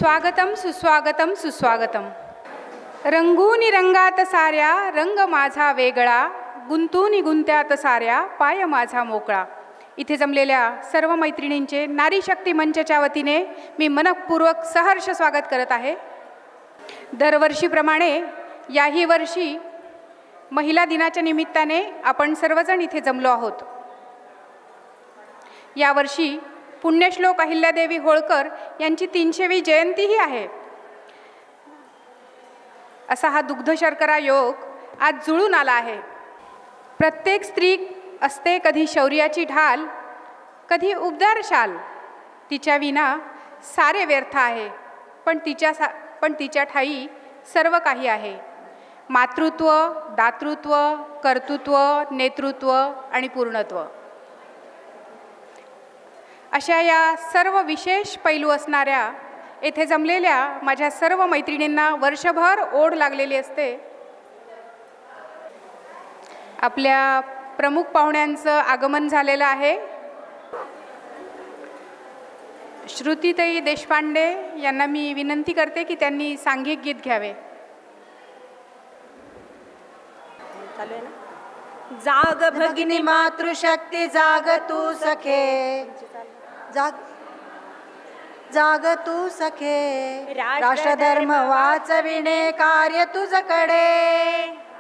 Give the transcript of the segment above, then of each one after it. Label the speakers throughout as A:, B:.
A: स्वागतम सुस्वागतम सुस्वागतम. रंगूनी रंगात साऱ्या रंग माझा वेगळा, गुंतूनी गुंत्यात साऱ्या पाय माझा मोकळा. इथे जमलेल्या सर्व मैत्रिणींचे नारी शक्ती मंचच्या वतीने मी मनपूर्वक सहर्ष स्वागत करत आहे. दरवर्षीप्रमाणे याही वर्षी महिला दिनाच्या निमित्ताने आपण सर्वजण इथे जमलो आहोत. यावर्षी पुण्यश्लोक अहिल्यादेवी होळकर यांची 300वी जयंतीही आहे. असा हा दुग्ध शर्करा योग आज जुळून आला आहे. प्रत्येक स्त्री असते कधी शौर्याची ढाल, कधी उबदार शाल. तिच्या विना सारे व्यर्थ आहे, पण तिच्या ठाई सर्व काही आहे. मातृत्व, दातृत्व, कर्तृत्व, नेतृत्व आणि पूर्णत्व अशा या सर्व विशेष पैलू असणाऱ्या येथे जमलेल्या माझ्या सर्व मैत्रिणींना वर्षभर ओढ लागलेली असते. आपल्या प्रमुख पाहुण्यांचं आगमन झालेलं आहे. श्रुतीताई देशपांडे यांना मी विनंती करते की त्यांनी सांघिक गीत घ्यावे.
B: जाग भगिनी मातृशक्ती जाग तू सखे, जाग तू सखे. राष्ट्रधर्म वाचविणे कार्य तुझकडे,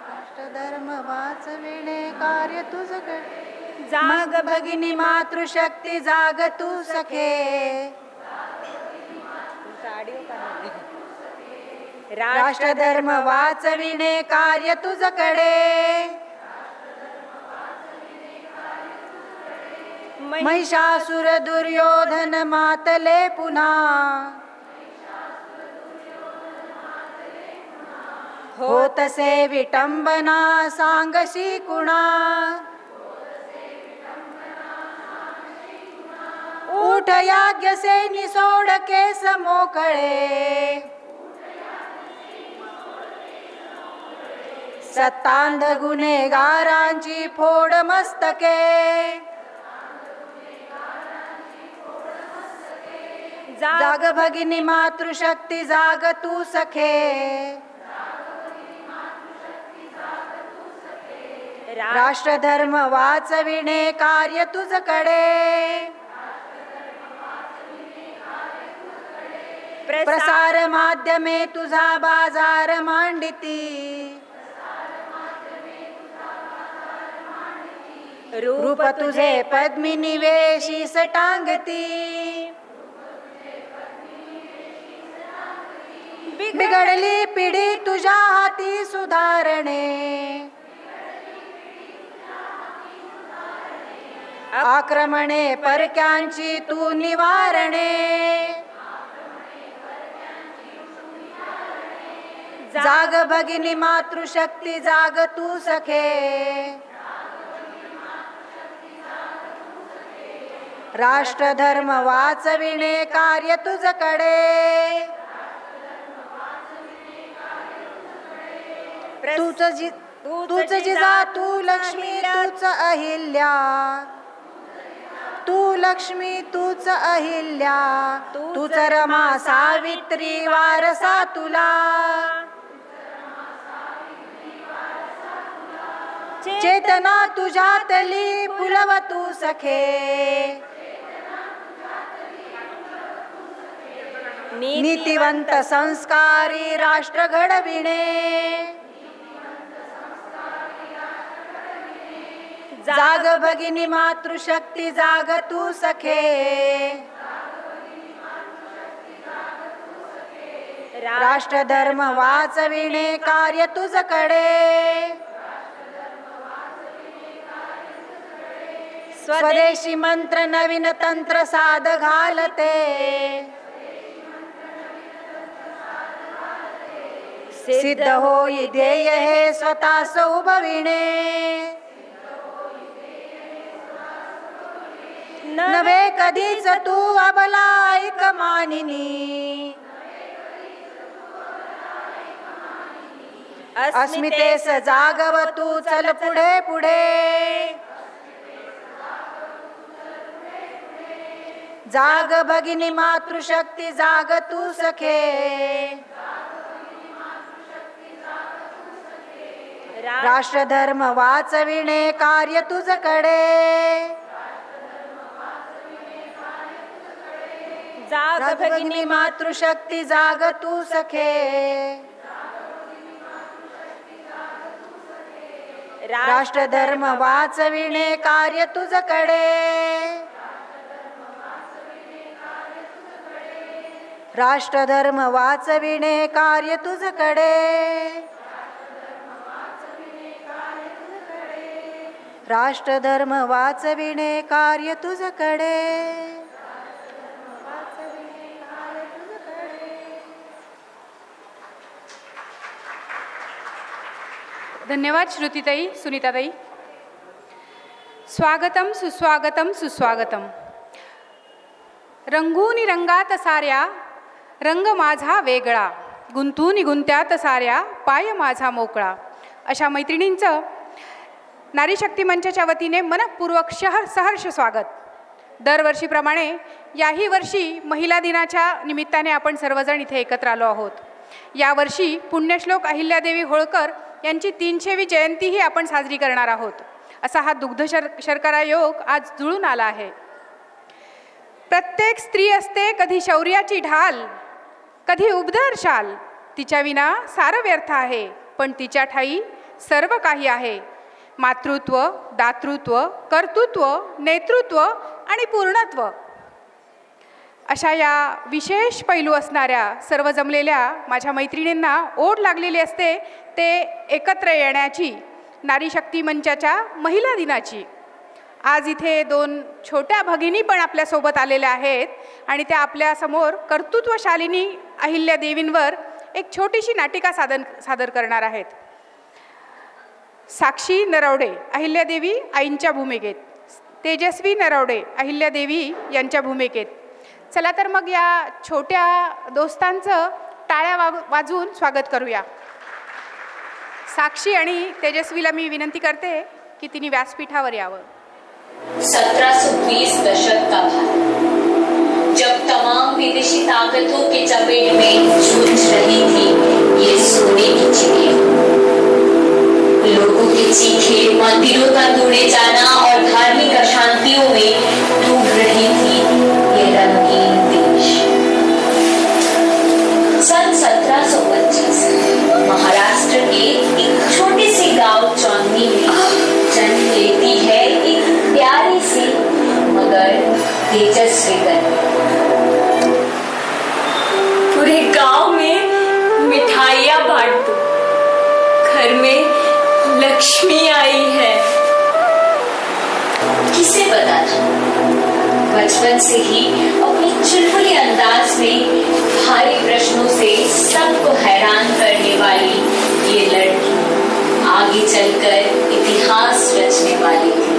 B: राष्ट्रधर्म वाचविणे कार्य तुझकडे. जाग भगिनी मातृशक्ती जाग तू सखे, राष्ट्रधर्म वाचविणे कार्य तुझकडे. महिषासुर दुर्योधन मातले पुन्हा, होतसे विटंबना सांगशी कुणा. उठ याज्ञसेनी सोड केस मोकळे, सत्तांध गुन्हेगारांची फोड मस्तके. जाग भगिनी मातृशक्ती जाग तू सखे, राष्ट्रधर्म वाचविणे कार्य तुझकडे. प्रसार माध्यमे तुझा बाजार मांडिती, रूप तुझे पद्मिनी वेशीस टांगती. बिघडली पिढी तुझ्या हाती सुधारणे, आक्रमणे परक्यांची तू निवारणे. जाग भगिनी मातृशक्ती जाग तू सखे, राष्ट्रधर्म वाचविणे कार्य तुझकडे. तूच जिजा तू लक्ष्मी तूच अहिल्या, तू लक्ष्मी तूच अहिल्या. तूच रमा सावित्री वारसा तुला, चेतना तुझ्यातली फुलव तू सखे. नीतिवंत संस्कारी राष्ट्र घडविणे. जाग भगिनी मातृशक्ती जाग तू सखे, राष्ट्रधर्म वाचविणे कार्य तुझकडे. स्वदेशी मंत्र नवीन तंत्र साध घालते, सिद्ध होई ध्येय हे स्वतःस उभविणे. नव्हे कधीच तू अबला ऐक मानिनी, अस्मितेस जागव तू चल पुढे पुढे. जाग भगिनी मातृशक्ती जाग तू सखे. राष्ट्रधर्म वाचविणे कार्य तुझकडे. जाग भगिनी मातृशक्ती जाग तू सखे. राष्ट्रधर्म वाचविणे कार्य तुझकडे. राष्ट्रधर्म वाचविणे कार्य तुझकडे. राष्ट्रधर्म वाचविणे कार्य तुझकडे.
A: धन्यवाद श्रुतीताई, सुनीताताई. स्वागतम सुस्वागतम सुस्वागतम. रंगूनी रंगात साऱ्या रंग माझा वेगळा, गुंतूनी गुंत्यात साऱ्या पाय माझा मोकळा. अशा मैत्रिणींचं नारी शक्ती मंचाच्या वतीने मनपूर्वक सहर्ष स्वागत. दरवर्षीप्रमाणे याही वर्षी महिला दिनाच्या निमित्ताने आपण सर्वजण इथे एकत्र आलो आहोत. यावर्षी पुण्यश्लोक अहिल्यादेवी होळकर यांची 300वी जयंतीही आपण साजरी करणार आहोत. असा हा दुग्ध शर्करा योग आज जुळून आला आहे. प्रत्येक स्त्री असते कधी शौर्याची ढाल, कधी उबदार शाल. तिच्या विना सारं व्यर्थ आहे, पण तिच्या ठाई सर्व काही आहे. मातृत्व, दातृत्व, कर्तृत्व, नेतृत्व आणि पूर्णत्व. अशा या विशेष पैलू असणाऱ्या सर्व जमलेल्या माझ्या मैत्रिणींना ओढ लागलेली असते ते एकत्र येण्याची, नारी शक्ती मंचाच्या महिला दिनाची. आज इथे 2 छोट्या भगिनी पण आपल्यासोबत आलेल्या आहेत आणि त्या आपल्यासमोर कर्तृत्वशालिनी अहिल्या देवींवर एक छोटीशी नाटिका सादर करणार आहेत. साक्षी नरवडे अहिल्यादेवी आईंच्या भूमिकेत, तेजस्वी नरवडे अहिल्यादेवी यांच्या भूमिकेत. चला तर मग या छोट्या दोस्तांचं टाळ्या वाजवून स्वागत करूया. साक्षी आणि तेजस्वीला मी विनंती करते की तिने व्यासपीठावर यावं.
C: 1720 दशक का भारत, जब तमाम विदेशी ताकतों के चपेट में जूझ रही थी ये सोने की चिड़िया. लोगों के चीखे, मंदिरों का तोड़े जाना और धार्मिक अशांतियों में डूब रही थी ये रंगीन देश. सन 1725 महाराष्ट्र के एक छोटे से गांव चौंदनी में जन्म लेती है एक प्यारी सी मगर तेजस्वी कन्या. पूरे गांव में मिठाइयां बांट दो, घर में लक्ष्मी आई है. किसे पता था बचपन से ही अपनी चुलबुली अंदाज में भारी प्रश्नों से सबको हैरान करने वाली ये लड़की आगे चलकर इतिहास रचने वाली थी.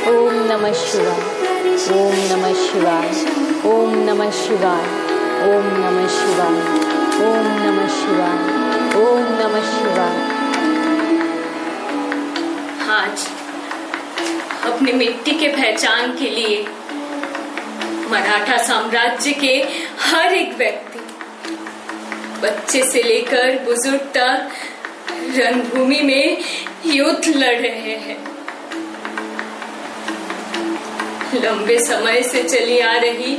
D: ओम नमः शिवाय. ओम नमः शिवाय. ओम नमः शिवाय.
C: अपने मिट्टी के पहचान के लिए मराठा साम्राज्य के हर एक व्यक्ति, बच्चे से लेकर बुजुर्ग तक रणभूमि में युद्ध लड़ रहे हैं। लंबे समय से चली आ रही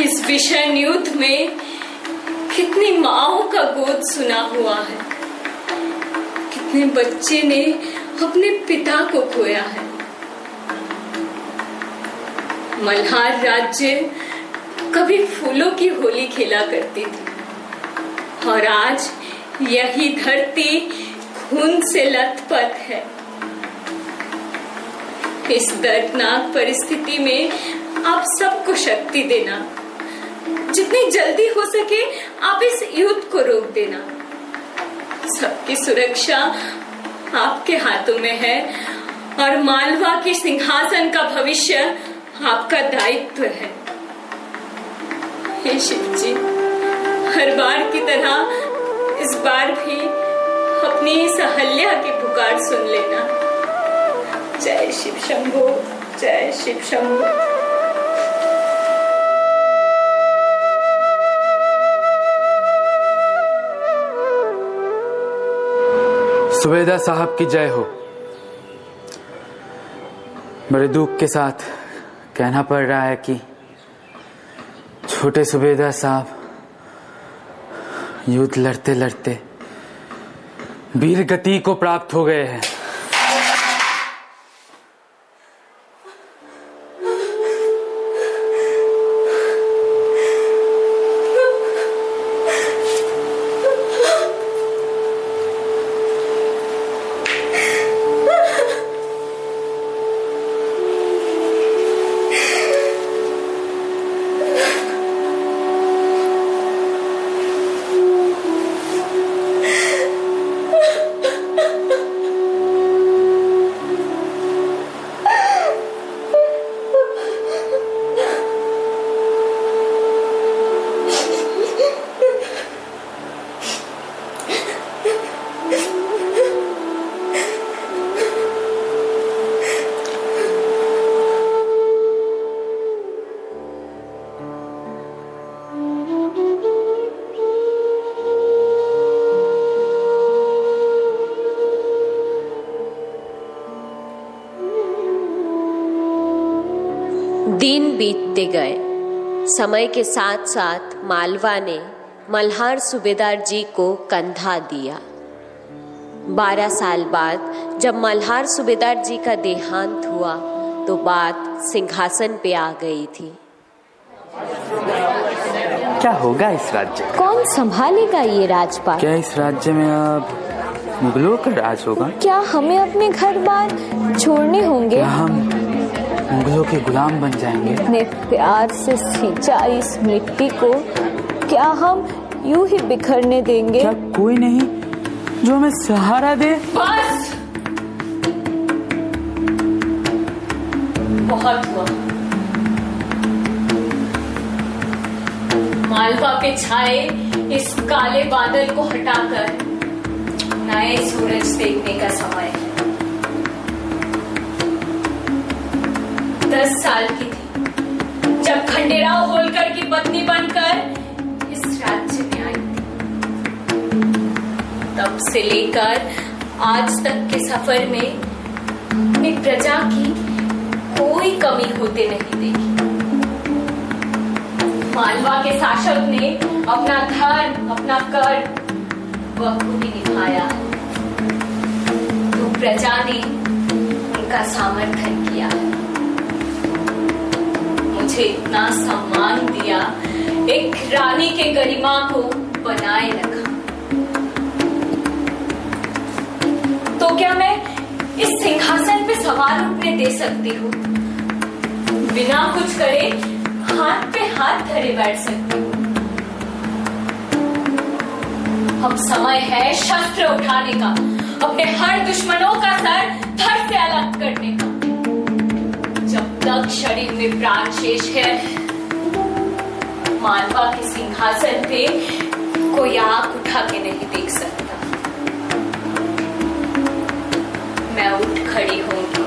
C: इस भीषण युद्ध में कितनी माओं का गोद सुना हुआ है, कितने बच्चे ने अपने पिता को खोया है। मल्हार राज्य कभी फूलों की होली खेला करती थी और आज यही धरती खून से लथपथ है। इस दर्दनाक परिस्थिति में आप सबको शक्ति देना, जितनी जल्दी हो सके आप इस युद्ध को रोक देना। सबकी सुरक्षा आपके हाथों में है और मालवा के सिंहासन का भविष्य आपका दायित्व है। हे शिव जी, हर बार की तरह इस बार भी अपनी इस अहल्या की पुकार सुन लेना। जय शिव शंभो, जय शिव शंभो।
D: सुबेदार साहब की जय हो। बड़े दुख के साथ कहना पड़ रहा है कि छोटे सुबेदार साहब युद्ध लड़ते लड़ते वीर गति को प्राप्त हो गए हैं।
E: दिन बीतते गए। समय के साथ साथ मालवा ने मल्हार सूबेदार जी को कंधा दिया। 12 साल बाद जब मल्हार सूबेदार जी का देहांत हुआ तो बात सिंहासन पे आ गई थी।
D: क्या होगा इस राज्य?
E: कौन संभालेगा ये राजपाट?
D: क्या इस राज्य में अब मुगलों का राज होगा?
E: क्या हमें अपने घर बार छोड़ने होंगे?
D: क्या हम मुगलों के गुलाम बन जाएंगे?
E: अपने प्यार से सींचा इस मिट्टी को क्या हम यूं ही बिखरने देंगे?
D: क्या कोई नहीं जो हमें सहारा दे?
C: बस, बहुत हुआ। मालवा पे छाए इस काले बादल को हटाकर नए सूरज देखने का समय है। 10 साल की थी जब खंडेराव होलकर की पत्नी बनकर इस राज्य में आई थी। तब से लेकर आज तक के सफर में अपनी प्रजा की कोई कमी होते नहीं देखी। मालवा के शासक ने अपना धर्म, अपना कर बखूबी निभाया तो प्रजा ने उनका समर्थन किया। मुझे इतना सम्मान दिया, एक रानी के गरिमा को बनाए रखा। तो क्या मैं इस सिंहासन पे सवार उठने दे सकती हूँ? बिना कुछ करे हाथ पे हाथ धरे बैठ सकती हूँ? अब समय है शस्त्र उठाने का, अपने हर दुश्मनों का सर धड़ से अलग करने का। जब तक शरीर में प्राण शेष है, मालवा के सिंहासन पे कोई आंख उठा के नहीं देख सकता। मैं उठ खड़ी होंगी,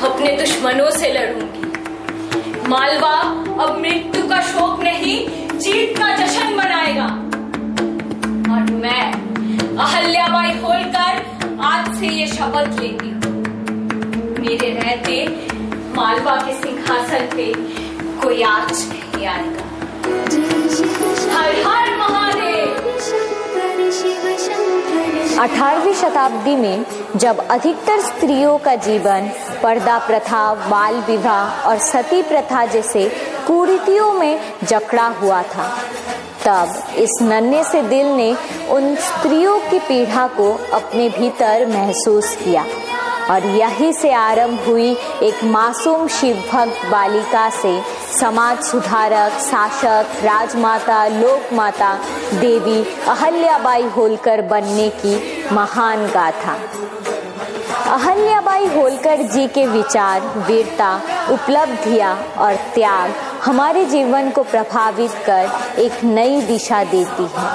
C: अपने दुश्मनों से लड़ूंगी। मालवा अब मृत्यु का शोक नहीं, जीत का जश्न मनाएगा। और मैं अहल्याबाई होलकर आज से ये शपथ लेती हूँ, मेरे रहते मालवा के सिंहासन पे कोई आँच नहीं आएगा। हर हर महादेव।
E: 18वीं शताब्दी में जब अधिकतर स्त्रियों का जीवन पर्दा प्रथा, बाल विवाह और सती प्रथा जैसे कुरीतियों में जकड़ा हुआ था, तब इस नन्हे से दिल ने उन स्त्रियों की पीड़ा को अपने भीतर महसूस किया और यहीं से आरंभ हुई एक मासूम शिवभक्त बालिका से समाज सुधारक, शासक, राजमाता, लोकमाता देवी अहल्याबाई होलकर बनने की महान गाथा। अहल्याबाई होलकर जी के विचार, वीरता, उपलब्धियां और त्याग हमारे जीवन को प्रभावित कर एक नई दिशा देती है।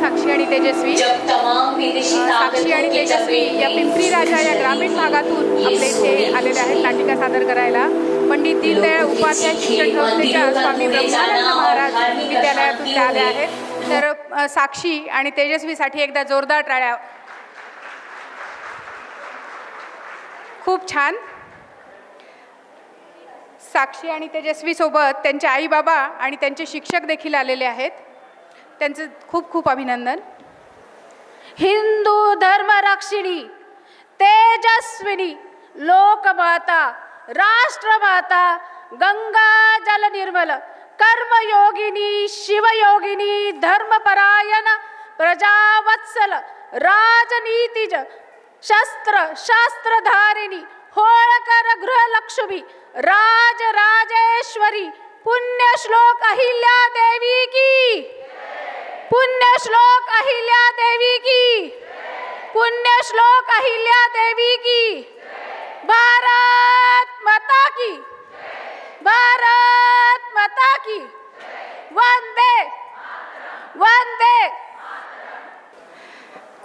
A: साक्षी आणि तेजस्वी,
C: जब तमाम विदेशी
A: साक्षी आणि तेजस्वी या पिंपरी राजा या ग्रामीण भागातून आपल्या इथे आलेले आहेत नाटिका सादर करायला। पंडित दीनदयाळ उपाध्याय शिक्षण संस्थेच्या स्वामी ब्रह्मानंद महाराज विद्यालयातून ते आले आहेत। तर साक्षी आणि तेजस्वीसाठी एकदा जोरदार टाळ्या। खूप छान। साक्षी आणि तेजस्वी सोबत त्यांचे आई बाबा आणि त्यांचे शिक्षक देखील आलेले आहेत, त्यांचे खूप खूप अभिनंदन।
B: हिंदू धर्मरक्षिणी, तेजस्विनी, लोकमाता, राष्ट्रमाता, गंगा जल निर्मल, कर्मयोगिनी, शिवयोगिनी, धर्मपरायण, प्रजावत्सल, राजनीतिज, शस्त्र शास्त्रधारिणी, होळकर गृहलक्ष्मी, राजराजेश्वरी, पुण्यश्लोक अहिल्या देवी की, पुण्यश्लोक अहिल्या देवी की, पुण्यश्लोक अहिल्या देवी की। भारत माता की, भारत माता की, वंदे वंदे।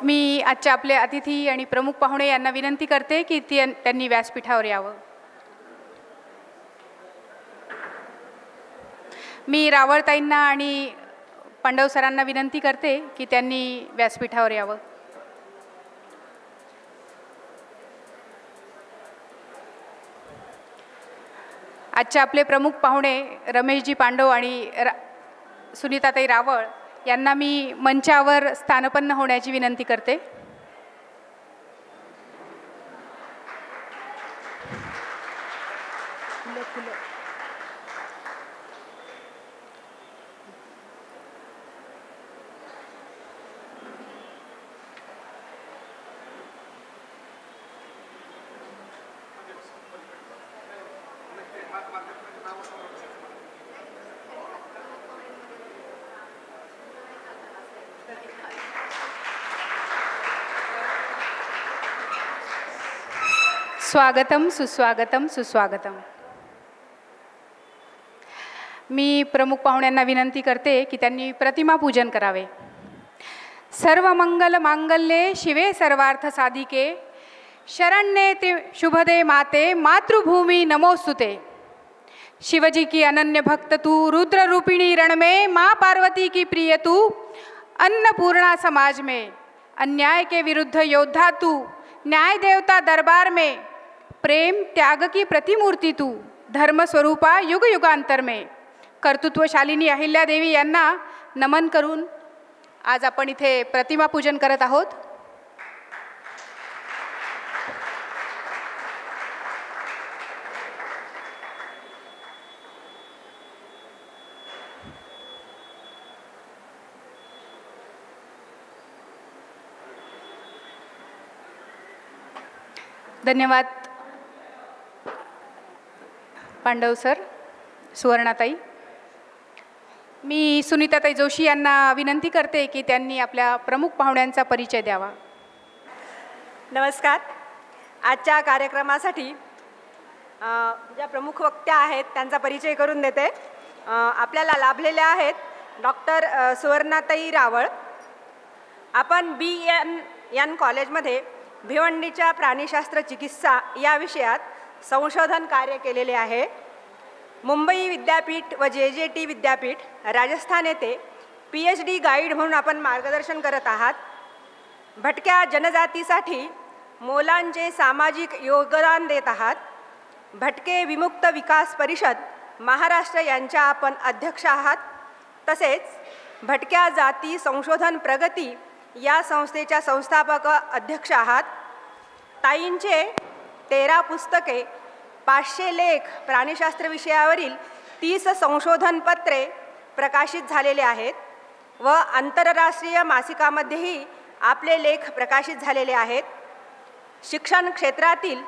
A: मी आजचे आपले अतिथी आणि प्रमुख पाहुणे यांना विनंती करते की त्यांनी व्यासपीठावर यावं। मी रावळताईंना आणि पांडव सरांना विनंती करते की त्यांनी व्यासपीठावर यावं। आजचे आपले प्रमुख पाहुणे रमेशजी पांडव आणि सुनीताताई रावळ यांना मी मंचावर स्थानपन्न होण्याची विनंती करते। स्वागतम सुस्वागतम सुस्वागतम। मी प्रमुख पाहुण्यांना विनंती करते की त्यांनी प्रतिमा पूजन करावे। सर्व मंगल मांगल्ये शिवे सर्वार्थ साधिके, शरण्ये शुभदे माते, मातृभूमि नमोस्तुते। शिवजी की अनन्य भक्त तू, रुद्र रूपिणी रण में, माँ पार्वती की प्रिय तू, अन्नपूर्णा समाज में, अन्याय के विरुद्ध योद्धा तू, न्याय देवता दरबार में, प्रेम त्याग की प्रतिमूर्ति तू, धर्म स्वरूपा युग युगांतर में। कर्तृत्वशालिनी अहिल्या देवी यांना नमन करून आज आपण इथे प्रतिमा पूजन करत आहोत। धन्यवाद पांडव सर, सुवर्णाताई। मी सुनीताताई जोशी यांना विनंती करते की त्यांनी आपल्या प्रमुख पाहुण्यांचा परिचय द्यावा.
F: नमस्कार. आजच्या कार्यक्रमासाठी ज्या प्रमुख वक्त्या आहेत त्यांचा परिचय करून देते. आपल्याला लाभलेल्या आहेत डॉक्टर सुवर्णाताई रावळ. आपण BN कॉलेजमध्ये भिवंडीच्या प्राणीशास्त्र चिकित्सा या विषयात संशोधन कार्य केलेले आहे. मुंबई विद्यापीठ व JJT विद्यापीठ राजस्थान येथे PhD गाईड म्हणून आपण मार्गदर्शन करत आहात. भटक्या जनजातीसाठी मोलांचे सामाजिक योगदान देत आहात. भटके विमुक्त विकास परिषद महाराष्ट्र यांच्या आपण अध्यक्ष आहात. तसेच भटक्या जाती संशोधन प्रगती या संस्थेच्या संस्थापक अध्यक्ष आहात. ताईंचे 13 पुस्तके, 500 लेख, प्राणीशास्त्र विषयावरील 30 संशोधन पत्रे प्रकाशित झालेले आहेत व आंतरराष्ट्रीय मासिकामध्येही आपले लेख प्रकाशित झालेले आहेत. शिक्षण क्षेत्रातील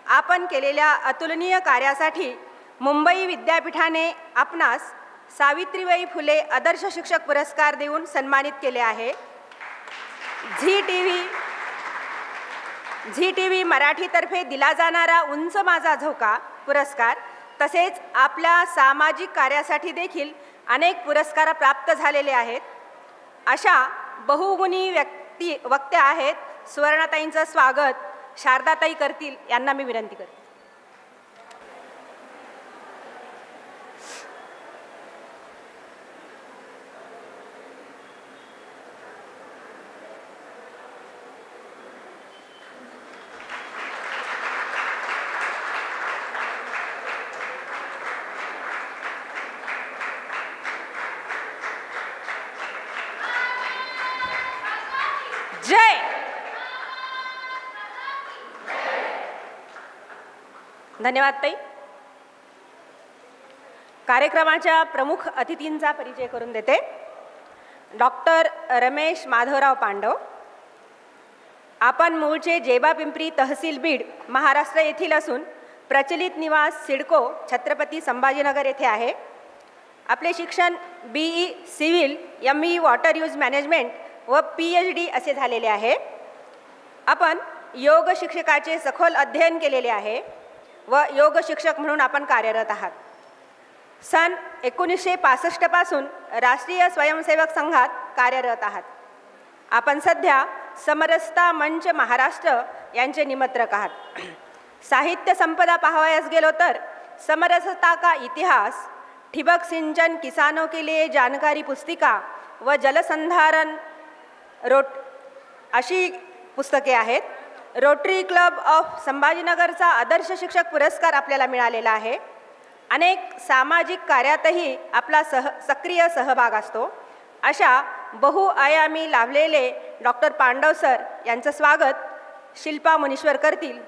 F: आपण केलेल्या अतुलनीय कार्यासाठी मुंबई विद्यापीठाने आपणास सावित्रीबाई फुले आदर्श शिक्षक पुरस्कार देऊन सन्मानित केले आहे. झी TV मराठीतर्फे दिला जाणारा उंच माझा झोका पुरस्कार तसेच आपल्या सामाजिक कार्यासाठी देखील अनेक पुरस्कार प्राप्त झालेले आहेत. अशा बहुगुणी वक्त्या आहेत. सुवर्णाताईंचं स्वागत शारदाताई करतील यांना मी विनंती करते. जय. धन्यवाद ताई. कार्यक्रमाच्या प्रमुख अतिथींचा परिचय करून देते. डॉक्टर रमेश माधवराव पांडव. आपण मूळचे जेबा पिंपरी तहसील बीड महाराष्ट्र येथील असून प्रचलित निवास सिडको छत्रपती संभाजीनगर येथे आहे. आपले शिक्षण BE civil, ME water use management व PhD असे झालेले आहे. आपण योग शिक्षकाचे सखोल अध्ययन केलेले आहे व योग शिक्षक म्हणून आपण कार्यरत आहात. सन 1965 पासून राष्ट्रीय स्वयंसेवक संघात कार्यरत आहात. आपण सध्या समरसता मंच महाराष्ट्र यांचे निमंत्रक आहात. साहित्य संपदा पाहावयास गेलो तर समरसता का इतिहास, ठिबक सिंचन किसानों के लिए जानकारी पुस्तिका व जलसंधारण अशी पुस्तके आहेत. रोटरी क्लब ऑफ संभाजीनगरचा आदर्श शिक्षक पुरस्कार आपल्याला मिळालेला आहे. अनेक सामाजिक कार्यातही आपला सक्रिय सहभाग असतो. अशा बहुआयामी लाभलेले डॉक्टर पांडव सर यांचं स्वागत शिल्पा मुनीश्वर करतील.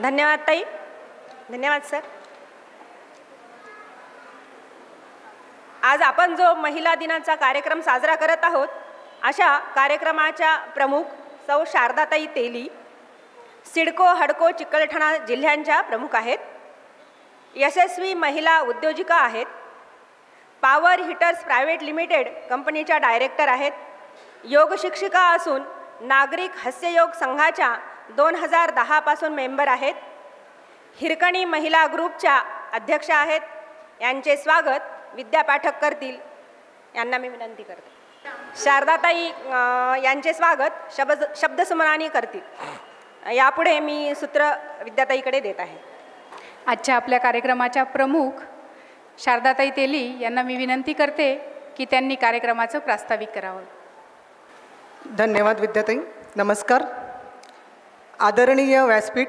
F: धन्यवाद ताई. धन्यवाद सर. आज आपण जो महिला दिनाचा कार्यक्रम साजरा करत आहोत अशा कार्यक्रमाच्या प्रमुख सौ शारदाताई तेली सिडको, हडको, चिकलठाणा जिल्ह्यांच्या प्रमुख आहेत. यशस्वी महिला उद्योजिका आहेत. पॉवर हिटर्स प्रायव्हेट लिमिटेड कंपनीच्या डायरेक्टर आहेत. योग शिक्षिका असून नागरिक हास्ययोग संघाच्या 2010 पासून मेंबर आहेत. हिरकणी महिला ग्रुपच्या अध्यक्ष आहेत. यांचे स्वागत विद्या पाठक करतील यांना मी विनंती करते. शारदाताई यांचे स्वागत शब्दसुमनानी करतील. यापुढे मी सूत्र विद्याताईकडे देत आहे.
A: आजच्या आपल्या कार्यक्रमाच्या प्रमुख शारदाताई तेली यांना मी विनंती करते की त्यांनी कार्यक्रमाचं प्रास्ताविक करावं.
G: धन्यवाद विद्याताई. नमस्कार. आदरणीय व्यासपीठ,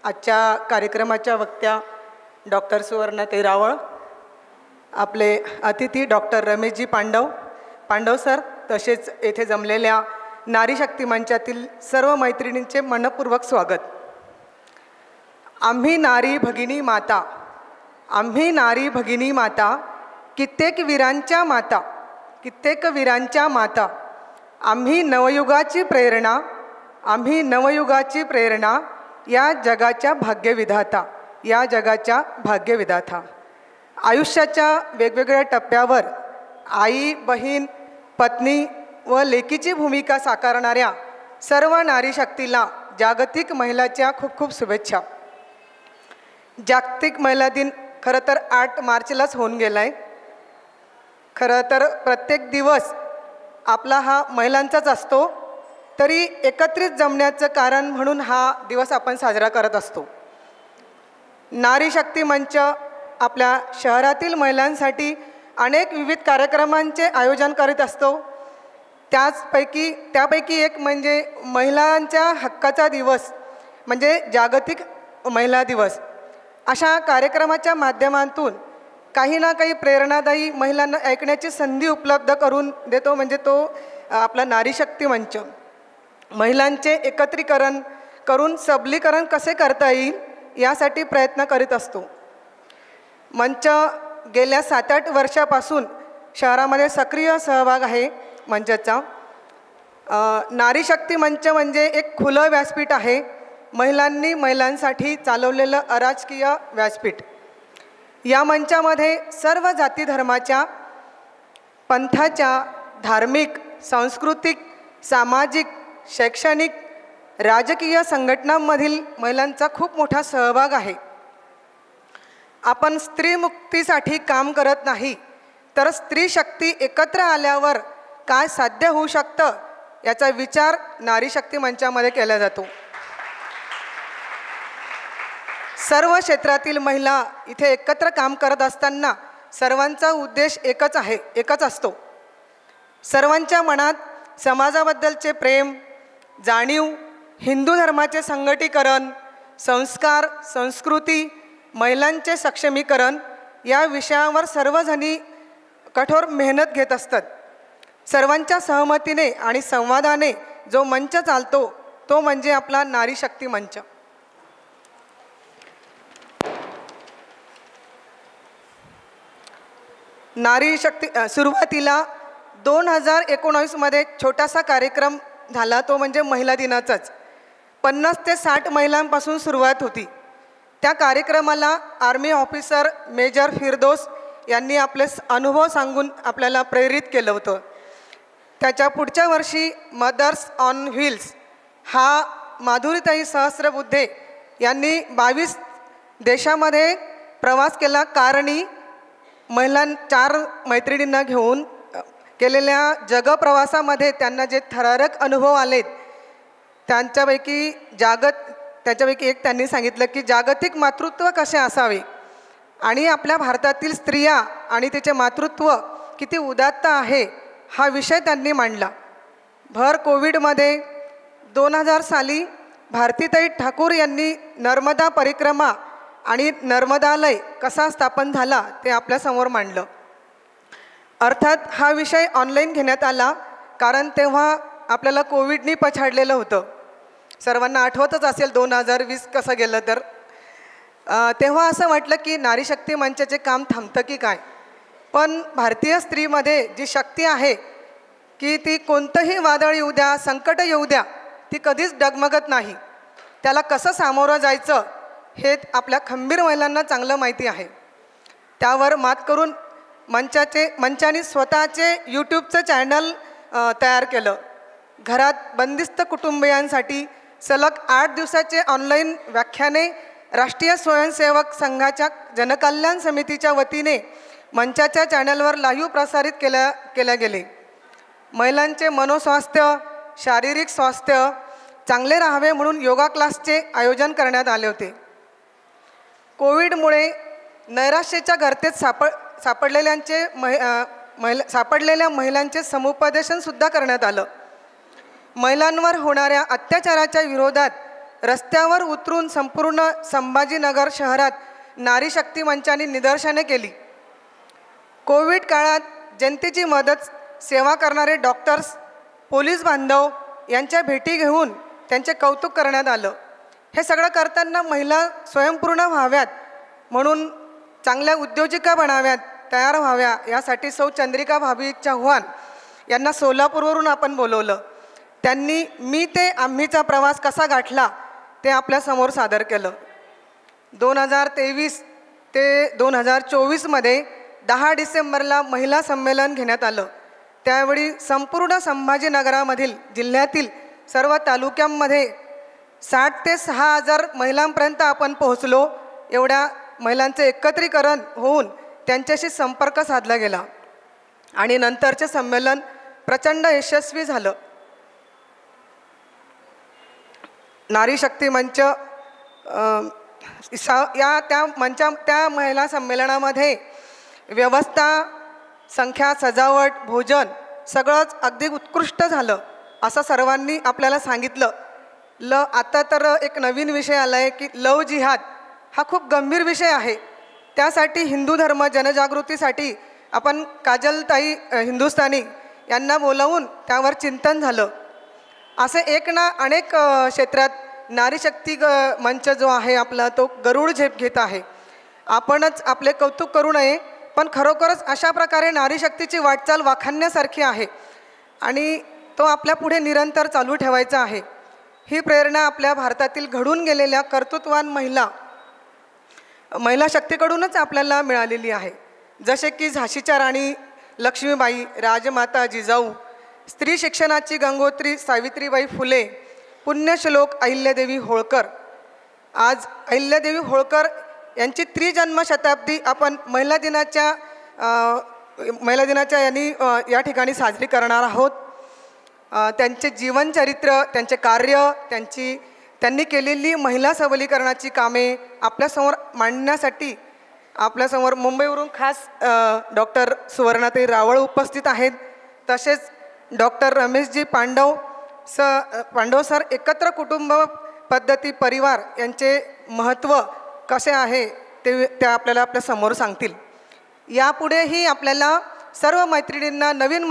G: आजच्या कार्यक्रमाच्या वक्त्या डॉक्टर सुवर्णाताई रावळ, आपले अतिथी डॉक्टर रमेशजी पांडव सर, तसेच येथे जमलेल्या नारी शक्ती मंचातील सर्व मैत्रिणींचे मनपूर्वक स्वागत. आम्ही नारी भगिनी माता, आम्ही नारी भगिनी माता, कित्येक वीरांच्या माता, आम्ही नवयुगाची प्रेरणा, आम्ही नवयुगाची प्रेरणा, या जगाच्या भाग्यविधाता. आयुष्याच्या वेगवेगळ्या टप्प्यावर आई, बहीण, पत्नी व लेकीची भूमिका साकारणाऱ्या सर्व नारी शक्तीला जागतिक महिलाच्या खूप खूप शुभेच्छा. जागतिक महिला दिन खरं तर 8 मार्चलाच होऊन गेला आहे. खरं तर प्रत्येक दिवस आपला हा महिलांचाच असतो, तरी एकत्रित जमण्याचं कारण म्हणून हा दिवस आपण साजरा करत असतो. नारी शक्ती मंच आपल्या शहरातील महिलांसाठी अनेक विविध कार्यक्रमांचे आयोजन करीत असतो. त्यापैकी एक म्हणजे महिलांच्या हक्काचा दिवस म्हणजे जागतिक महिला दिवस. अशा कार्यक्रमाच्या माध्यमातून काही ना काही प्रेरणादायी महिलांना ऐकण्याची संधी उपलब्ध करून देतो, म्हणजे तो आपला नारी शक्ती मंच. महिलांचे एकत्रीकरण करून सबलीकरण कसे करता येईल यासाठी प्रयत्न करीत असतो. मंच गेल्या 7-8 वर्षापासून शहरामध्ये सक्रिय सहभाग आहे मंचाचा. नारी शक्ती मंच म्हणजे एक खुलं व्यासपीठ आहे, महिलांनी महिलांसाठी चालवलेलं अराजकीय व्यासपीठ. या मंचामध्ये सर्व जाती धर्माच्या, पंथाच्या, धार्मिक, सांस्कृतिक, सामाजिक, शैक्षणिक, राजकीय संघटनांमधील महिलांचा खूप मोठा सहभाग आहे. आपण स्त्रीमुक्तीसाठी काम करत नाही, तर स्त्री शक्ती एकत्र आल्यावर काय साध्य होऊ शकतं याचा विचार नारी शक्ती मंचामध्ये केला जातो. सर्व क्षेत्रातील महिला इथे एकत्र काम करत असताना सर्वांचा उद्देश एकच असतो. सर्वांच्या मनात समाजाबद्दलचे प्रेम, जाणीव, हिंदू धर्माचे संघटीकरण, संस्कार, संस्कृती, महिलांचे सक्षमीकरण या विषयावर सर्वजणी कठोर मेहनत घेत असतात. सर्वांच्या सहमतीने आणि संवादाने जो मंच चालतो तो म्हणजे आपला नारी शक्ती मंच. नारी शक्ती सुरुवातीला 2019मध्ये छोटासा कार्यक्रम झाला, तो म्हणजे महिला दिनाचाच. 50 ते 60 महिलांपासून सुरुवात होती. त्या कार्यक्रमाला आर्मी ऑफिसर मेजर फिरदोस यांनी आपले अनुभव सांगून आपल्याला प्रेरित केलं होतं. त्याच्या पुढच्या वर्षी मदर्स ऑन व्हील्स हा माधुरीताई सहस्रबुद्धे यांनी 22 देशामध्ये प्रवास केला. कारणी 4 मैत्रिणींना घेऊन केलेल्या जगप्रवासामध्ये त्यांना जे थरारक अनुभव आलेत त्याच्यापैकी एक त्यांनी सांगितलं की जागतिक मातृत्व कसे असावे आणि आपल्या भारतातील स्त्रिया आणि तिचे मातृत्व किती उदात्त आहे हा विषय त्यांनी मांडला. भर कोविडमध्ये 2000 साली भारतीताई ठाकूर यांनी नर्मदा परिक्रमा आणि नर्मदालय कसा स्थापन झाला ते आपल्यासमोर मांडलं. अर्थात हा विषय ऑनलाईन घेण्यात आला कारण तेव्हा आपल्याला कोविडनी पछाडलेलं होतं. सर्वांना आठवतच असेल 2020 कसं गेलं तर. तेव्हा असं वाटलं की नारी शक्ती मंचाचे काम थांबतं की काय. पण भारतीय स्त्रीमध्ये जी शक्ती आहे की ती कोणतंही वादळ येऊ द्या, संकट येऊ द्या, ती कधीच डगमगत नाही. त्याला कसं सामोरं जायचं हे आपल्या खंबीर महिलांना चांगलं माहिती आहे. त्यावर मात करून मंचाने स्वतःचे यूट्यूबचं चॅनल तयार केलं. घरात बंदिस्त कुटुंबियांसाठी सलग 8 दिवसाचे ऑनलाईन व्याख्याने राष्ट्रीय स्वयंसेवक संघाच्या जनकल्याण समितीच्या वतीने मंचाच्या चॅनलवर लाईव्ह प्रसारित केल्या गेले. महिलांचे मनोस्वास्थ्य, शारीरिक स्वास्थ्य चांगले राहावे म्हणून योगा क्लासचे आयोजन करण्यात आले होते. कोविडमुळे नैराश्याच्या गर्तेत सापडलेल्या महिलांचे समुपदेशनसुद्धा करण्यात आलं. महिलांवर होणाऱ्या अत्याचाराच्या विरोधात रस्त्यावर उतरून संपूर्ण संभाजीनगर शहरात नारी शक्ती मंचाने निदर्शने केली. कोविड काळात जनतेची मदत सेवा करणारे डॉक्टर्स, पोलीस बांधव यांच्या भेटी घेऊन त्यांचे कौतुक करण्यात आलं. हे सगळं करताना महिला स्वयंपूर्ण व्हाव्यात म्हणून चांगल्या उद्योजिका बनाव्यात, तयार व्हाव्या यासाठी सौ चंद्रिका भाभी चव्हाण यांना सोलापूरवरून आपण बोलवलं. त्यांनी मी ते आम्हीचा प्रवास कसा गाठला ते आपल्यासमोर सादर केलं. 2023 ते 2024मध्ये 10 डिसेंबरला महिला संमेलन घेण्यात आलं. त्यावेळी संपूर्ण संभाजीनगरामधील जिल्ह्यातील सर्व तालुक्यांमध्ये 60 ते 6,000 महिलांपर्यंत आपण पोहोचलो. एवढ्या महिलांचे एकत्रीकरण होऊन त्यांच्याशी संपर्क साधला गेला आणि नंतरचे संमेलन प्रचंड यशस्वी झालं. नारी शक्ती मंच त्या महिला संमेलनामध्ये व्यवस्था, संख्या, सजावट, भोजन सगळंच अगदी उत्कृष्ट झालं असं सर्वांनी आपल्याला सांगितलं. आता तर एक नवीन विषय आला आहे की लव जिहाद हा खूप गंभीर विषय आहे. त्यासाठी हिंदू धर्म जनजागृतीसाठी आपण काजलताई हिंदुस्तानी यांना बोलावून त्यावर चिंतन झालं. असे एक ना अनेक क्षेत्रात नारी शक्ती मंच जो आहे आपला तो गरुड झेप घेत आहे. आपणच आपले कौतुक करू नये, पण खरोखरच अशा प्रकारे नारी शक्तीची वाटचाल वाखाणण्यासारखी आहे आणि तो आपल्या पुढे निरंतर चालू ठेवायचा आहे. ही प्रेरणा आपल्या भारतातील घडून गेलेल्या कर्तृत्ववान महिला शक्तीकडूनच आपल्याला मिळालेली आहे. जसे की झाशीच्या राणी लक्ष्मीबाई, राजमाता जिजाऊ, स्त्री शिक्षणाची गंगोत्री सावित्रीबाई फुले, पुण्यश्लोक अहिल्यादेवी होळकर. आज अहिल्यादेवी होळकर यांची त्रिजन्मशताब्दी आपण महिला दिनाच्या या ठिकाणी साजरी करणार आहोत. त्यांचे जीवनचरित्र, त्यांचे कार्य, त्यांनी केलेली महिला सबलीकरणाची कामे आपल्यासमोर मांडण्यासाठी आपल्यासमोर मुंबईवरून खास डॉक्टर सुवर्णाताई रावळ उपस्थित आहेत. तसेच डॉक्टर रमेशजी पांडव सर एकत्र कुटुंब पद्धती परिवार यांचे महत्त्व कसे आहे ते आपल्याला आपल्यासमोर सांगतील. यापुढेही आपल्याला सर्व मैत्रिणींना नवीन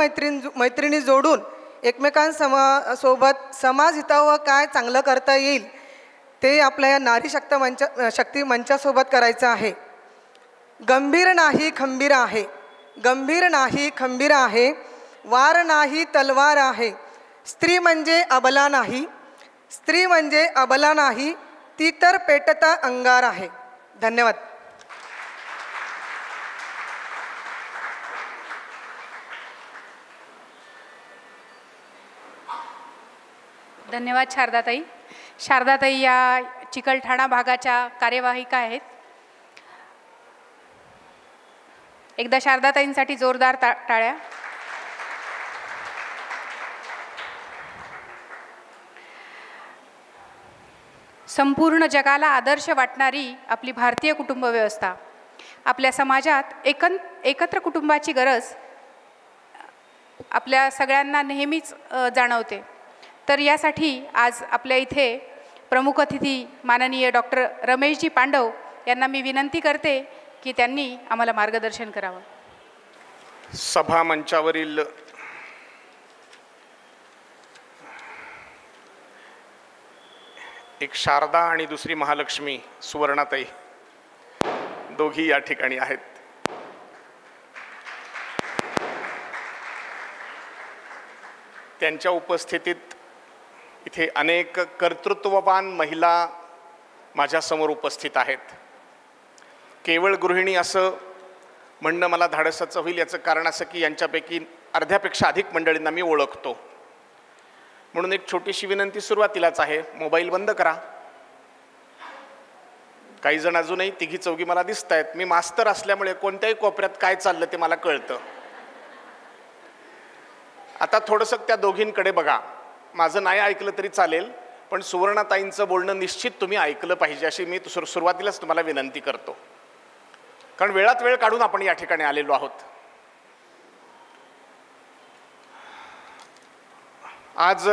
G: मैत्रिणी जोडून एकमेकांसोबत समाज हितावं काय चांगलं करता येईल ते आपल्या या नारी शक्ती मंचासोबत करायचं आहे. गंभीर नाही खंबीर आहे, गंभीर नाही खंबीर आहे, वार नाही तलवार आहे. स्त्री म्हणजे अबला नाही, स्त्री म्हणजे अबला नाही, ती तर पेटता अंगार आहे. धन्यवाद.
A: धन्यवाद शारदाताई. शारदाताई या चिकलठाणा भागाच्या कार्यवाहिका आहेत. एकदा शारदाताईंसाठी जोरदार टाळ्या. संपूर्ण जगाला आदर्श वाटणारी आपली भारतीय कुटुंब व्यवस्था, आपल्या समाजात एकत्र कुटुंबाची गरज आपल्या सगळ्यांना नेहमीच जाणवते. तर यासाठी आज आपल्या इथे प्रमुख अतिथी माननीय डॉक्टर रमेशजी पांडव यांना मी विनंती करते की त्यांनी आम्हाला मार्गदर्शन करावं.
H: सभा मंचावरील एक शारदा आणि दुसरी महालक्ष्मी सुवर्णाताई दोघी या ठिकाणी आहेत. त्यांच्या उपस्थितीत इथे अनेक कर्तृत्ववान महिला माझ्यासमोर उपस्थित आहेत. केवळ गृहिणी असं म्हणणं मला धाडसाचं होईल याचं कारण असं की यांच्यापैकी अर्ध्यापेक्षा अधिक मंडळींना मी ओळखतो. म्हणून एक छोटीशी विनंती सुरुवातीलाच आहे, मोबाईल बंद करा. काही जण अजूनही तिघी चौघी मला दिसत आहेत. मी मास्तर असल्यामुळे कोणत्याही कोपऱ्यात काय चाललं ते मला कळतं. आता थोडंसं त्या दोघींकडे बघा. माझं नाही ऐकलं तरी चालेल, पण सुवर्णाताईंचं बोलणं निश्चित तुम्ही ऐकलं पाहिजे अशी मी सुरुवातीलाच तुम्हाला विनंती करतो. कारण वेळात वेळ काढून आपण या ठिकाणी आलेलो आहोत. आज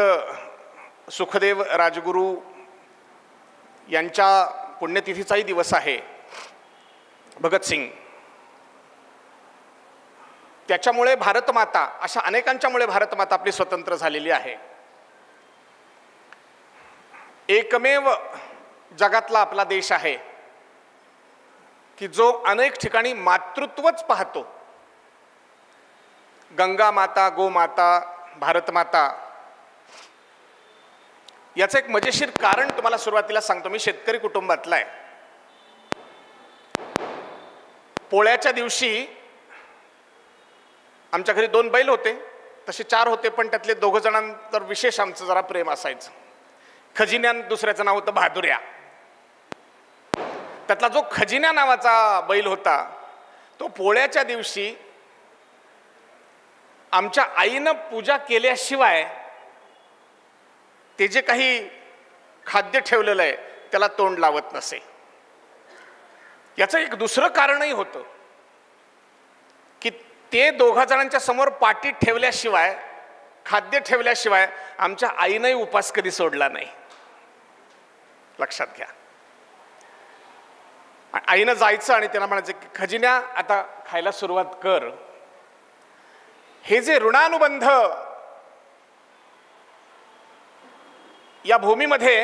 H: सुखदेव राजगुरू यांच्या पुण्यतिथीचाही दिवस आहे. भगतसिंग त्याच्यामुळे भारतमाता, अशा अनेकांच्यामुळे भारतमाता आपली स्वतंत्र झालेली आहे. एकमेव जगातला आपला देश आहे की जो अनेक ठिकाणी मातृत्वच पाहतो. गंगा माता, गोमाता, भारतमाता. याचं एक मजेशीर कारण तुम्हाला सुरुवातीला सांगतो. मी शेतकरी कुटुंबातला आहे. पोळ्याच्या दिवशी आमच्या घरी 2 बैल होते, तसे 4 होते, पण त्यातले 2 जणांवर विशेष आमचं जरा प्रेम असायचं. खजिन्यान दुसऱ्याचं नाव होतं बहादुर्या. त्यातला जो खजिन्या नावाचा बैल होता तो पोळ्याच्या दिवशी आमच्या आईनं पूजा केल्याशिवाय ते जे काही खाद्य ठेवलेलं आहे त्याला तोंड लावत नसे. याचं एक दुसरं कारणही होतं की ते 2 जणांच्या समोर पाटीत ठेवल्याशिवाय, खाद्य ठेवल्याशिवाय आमच्या आईनंही उपास कधी सोडला नाही. लक्षात घ्या. आईनं जायचं आणि त्यांना म्हणायचं की खजिन्या आता खायला सुरुवात कर. हे जे ऋणानुबंध या भूमीमध्ये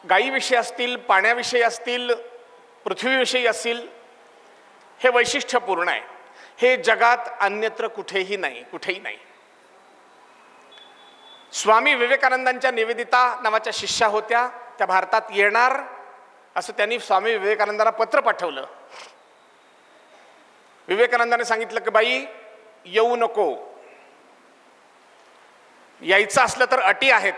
H: गायीविषयी असतील, पाण्याविषयी असतील, पृथ्वीविषयी असतील, हे वैशिष्ट्यपूर्ण आहे. हे जगात अन्यत्र कुठेही नाही, कुठेही नाही. स्वामी विवेकानंदांच्या निवेदिता नावाच्या शिष्या होत्या, त्या भारतात येणार असं त्यांनी स्वामी विवेकानंदांना पत्र पाठवलं. विवेकानंदाने सांगितलं की बाई येऊ नको, यायचं असलं तर अटी आहेत.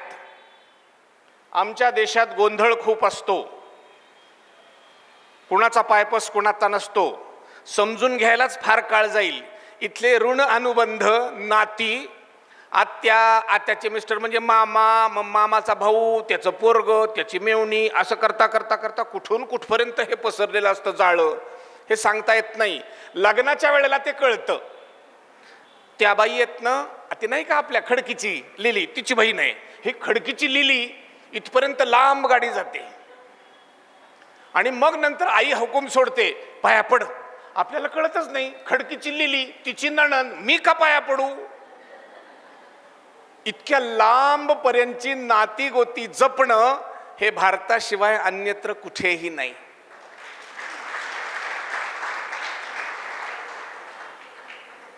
H: आमच्या देशात गोंधळ खूप असतो, कुणाचा पायपस कुणाचा नसतो, समजून घ्यायलाच फार काळ जाईल. इथले ऋण अनुबंध, नाती, आत्या, आत्याचे मिस्टर म्हणजे मामा, मामाचा भाऊ, त्याचं पोरग, त्याची मेवणी, असं करता करता करता कुठून कुठपर्यंत हे पसरलेलं असतं जाळं, हे सांगता येत नाही. लग्नाच्या वेळेला ते कळतं. त्या बाई येत ना, ती नाही का आपल्या खडकीची लिली, तिची बहीण आहे. ही खडकीची लिली इथपर्यंत लांब गाडी जाते आणि मग नंतर आई हुकूम सोडते, पाया पड. आपल्याला कळतच नाही, खडकीची लिली, तिची नणंद, मी का पाया पडू? इतक्या लांब पर्यंतची नाती गोती जपणं हे भारताशिवाय अन्यत्र कुठेही नाही.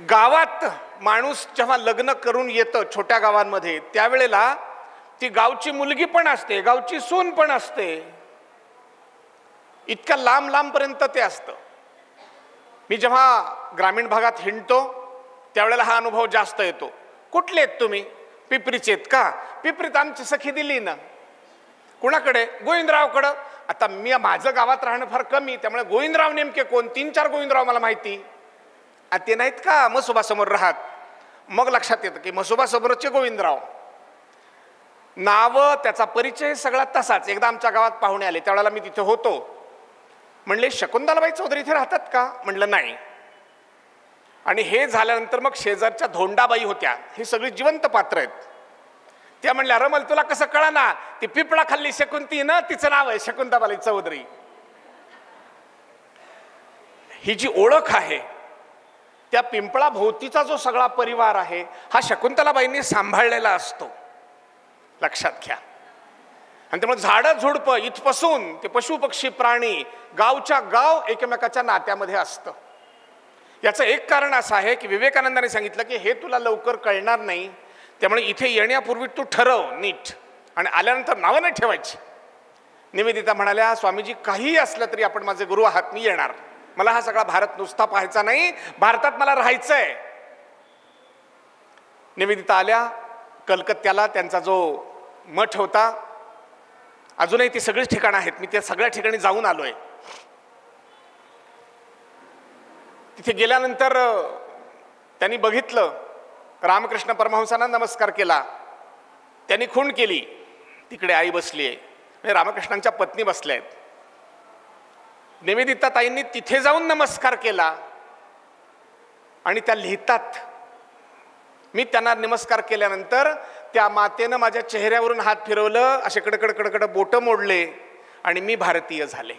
H: गावात माणूस जेव्हा लग्न करून येतं छोट्या गावांमध्ये, त्यावेळेला ती गावची मुलगी पण असते, गावची सून पण असते. इतक्या लांब लांबपर्यंत ते असतं. मी जेव्हा ग्रामीण भागात हिंडतो त्यावेळेला हा अनुभव जास्त येतो. कुठले आहेत तुम्ही? पिपरीचे आहेत का? पिपरीत आमची सखी दिली ना. कुणाकडे? गोविंदरावकडं. आता मी माझं गावात राहणं फार कमी, त्यामुळे गोविंदराव नेमके कोण? 3-4 गोविंदराव मला माहिती. ते नाहीत का म्हसोबा समोर राहत? मग लक्षात येतं की म्हसोबा समोरचे गोविंदराव. नाव, त्याचा परिचय सगळा तसाच. एकदा आमच्या गावात पाहुणे आले, त्यावेळेला मी तिथे होतो. म्हणले शकुंतलाबाई चौधरी इथे राहतात का? म्हणलं नाही. आणि हे झाल्यानंतर मग शेजारच्या धोंडाबाई होत्या, ही सगळी जिवंत पात्र आहेत. त्या म्हणल्या, रमल तुला कसं कळा ना, ती पिपळा खाल्ली शकुंती ना, तिचं नाव आहे शकुंतलाबाई चौधरी. ही जी ओळख आहे, त्या पिंपळा भोवतीचा जो सगळा परिवार आहे हा शकुंतलाबाईंनी सांभाळलेला असतो. लक्षात घ्या. आणि त्यामुळे झाडं झुडपं इथपासून ते पशु पक्षी प्राणी गावच्या गाव एकमेकाच्या नात्यामध्ये असतं. याचं एक कारण असं आहे की विवेकानंदाने सांगितलं की हे तुला लवकर कळणार नाही, त्यामुळे इथे येण्यापूर्वी तू ठरव नीट, आणि आल्यानंतर नावं नाही ठेवायची. निवेदिता म्हणाल्या, स्वामीजी काहीही असलं तरी आपण माझे गुरु आहात, मी येणार. मला हा सगळा भारत नुसता पाहायचा नाही, भारतात मला राहायचंय. निवेदिता आल्या. कलकत्त्याला त्यांचा जो मठ होता, अजूनही ती सगळीच ठिकाणं आहेत, मी त्या सगळ्या ठिकाणी जाऊन आलोय. तिथे गेल्यानंतर त्यांनी बघितलं, रामकृष्ण परमहंसांना नमस्कार केला. त्यांनी खूण केली. तिकडे आई बसली आहे, रामकृष्णांच्या पत्नी बसल्या आहेत. निवेदिता ताईंनी तिथे जाऊन नमस्कार केला आणि त्या लिहितात, मी त्यांना नमस्कार केल्यानंतर त्या मातेनं माझ्या चेहऱ्यावरून हात फिरवलं, असे कडकड कडकड बोटं मोडले आणि मी भारतीय झाले.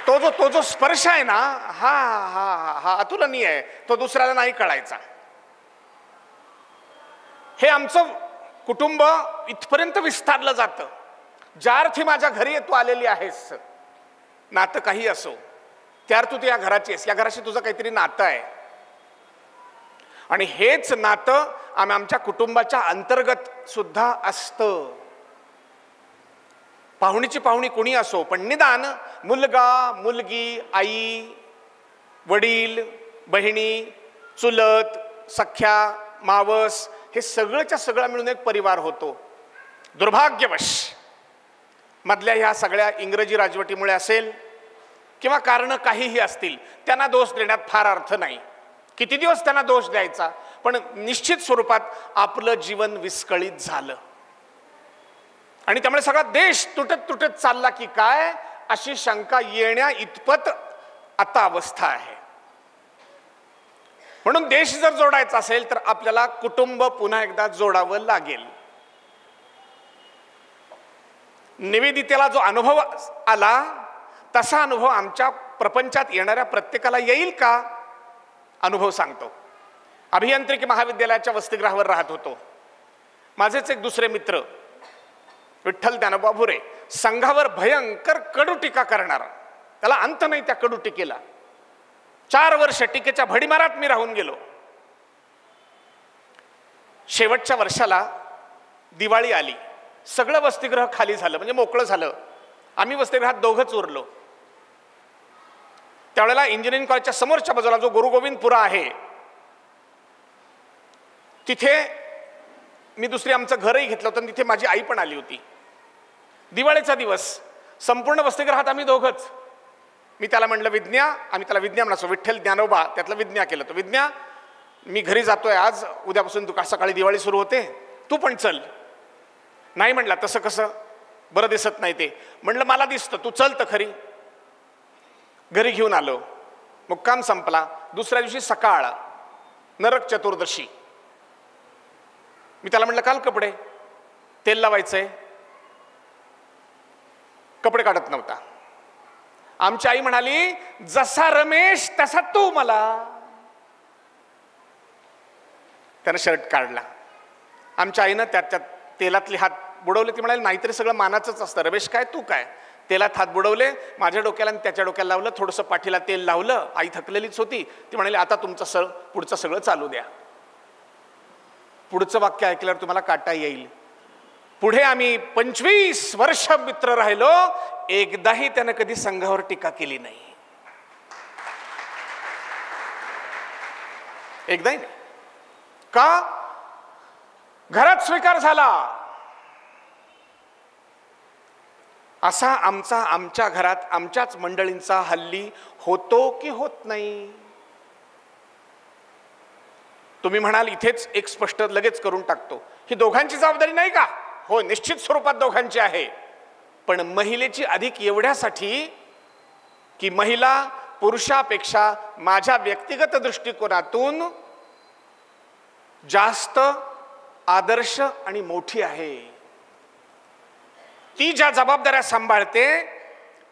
H: तो जो स्पर्श आहे ना, हा हा हा अतुलनीय आहे. तो दुसऱ्याला नाही कळायचा. हे आमचं कुटुंब इथपर्यंत विस्तारलं जातं. ज्या अर्थी माझ्या घरी तू आलेली आहेस, नातं काही असो, त्या अर्थी तू या घराची आहेस. या घराशी तुझं काहीतरी नातं आहे. आणि हेच नातं आमच्या कुटुंबाच्या अंतर्गत सुद्धा असतं. पाहुणीची पाहुणी कोणी असो, पण निदान मुलगा, मुलगी, आई, वडील, बहिणी, चुलत, सख्या, मावस, हे सगळंच्या सगळं मिळून एक परिवार होतो. दुर्भाग्यवश मधल्या ह्या सगळ्या इंग्रजी राजवटीमुळे असेल किंवा कारणं काहीही असतील, त्यांना दोष देण्यात फार अर्थ नाही. किती दिवस त्यांना दोष द्यायचा. पण निश्चित स्वरूपात आपलं जीवन विस्कळीत झालं आणि त्यामुळे सगळा देश तुटत तुटत चालला की काय, अशी शंका येण्या इतपत आता अवस्था आहे. म्हणून देश जर जोडायचा असेल तर आपल्याला कुटुंब पुन्हा एकदा जोडावं लागेल. निवेदितेला जो अनुभव आला तसा अनुभव आमच्या प्रपंचात येणाऱ्या प्रत्येकाला येईल का? अनुभव सांगतो. अभियांत्रिकी महाविद्यालयाच्या वसतिगृहावर राहत होतो. माझेच एक दुसरे मित्र विठ्ठल ज्ञानोबा भुरे, संघावर भयंकर कडू टीका करणारा, त्याला अंत नाही त्या कडू टीकेला. 4 वर्ष टीकेच्या भडीमारात मी राहून गेलो. शेवटच्या वर्षाला दिवाळी आली. सगळं वसतिगृह खाली झालं, म्हणजे मोकळं झालं. आम्ही वसतिगृहात दोघंच उरलो. त्यावेळेला इंजिनिअरिंग कॉलेजच्या समोरच्या बाजूला जो गुरु गोविंदपुरा आहे, तिथे मी दुसरी आमचं घरही घेतलं होतं. तिथे माझी आई पण आली होती. दिवाळीचा दिवस, संपूर्ण वसतिगृहात आम्ही दोघंच. मी त्याला म्हणलं विज्ञा, आम्ही त्याला विज्ञा म्हणायचो, विठ्ठल ज्ञानोबा, त्यातलं विज्ञा केलं. तो विज्ञा, मी घरी जातोय आज, उद्यापासून तू सकाळी दिवाळी सुरू होते, तू पण चल. नाही म्हणला, तसं कसं, बरं दिसत नाही ते. म्हणलं मला दिसतं, तू चल तर खरी. घरी घेऊन आलो. मुक्काम संपला. दुसऱ्या दिवशी सकाळ, नरक चतुर्दशी. मी त्याला म्हणलं काल कपडे, तेल लावायचंय. कपडे काढत नव्हता. आमची आई म्हणाली, जसा रमेश तसा तू मला. त्यानं शर्ट काढला. आमच्या आईनं त्याच्या तेलातले हात बुडवले. ती म्हणाली नाहीतरी सगळं मानाचंच असतं, रमेश काय तू काय. तेलात हात बुडवले, माझ्या डोक्याला आणि त्याच्या डोक्याला लावलं, थोडंसं पाठीला तेल लावलं. आई थकलेलीच होती. ती म्हणाली आता तुमचं पुढचं सगळं चालू द्या. पुढचं वाक्य ऐकल्यावर तुम्हाला काटा येईल. पुढे आम्ही 25 वर्ष मित्र राहिलो. एकदाही त्यानं कधी संघावर टीका केली नाही. एकदाही नाही. का? घरात स्वीकार झाला. असा आमच्या घरात आमच्याच मंडळींचा हल्ली होतो की होत नाही? तुम्ही म्हणाल इथेच एक स्पष्ट लगेच करून टाकतो, ही दोघांची जबाबदारी नाही का? हो, निश्चित स्वरूपात दोघांची आहे. पण महिलेची अधिक एवढ्यासाठी की महिला पुरुषापेक्षा माझ्या व्यक्तिगत दृष्टिकोनातून जास्त आदर्श आणि मोठी आहे. ती ज्या जबाबदाऱ्या सांभाळते,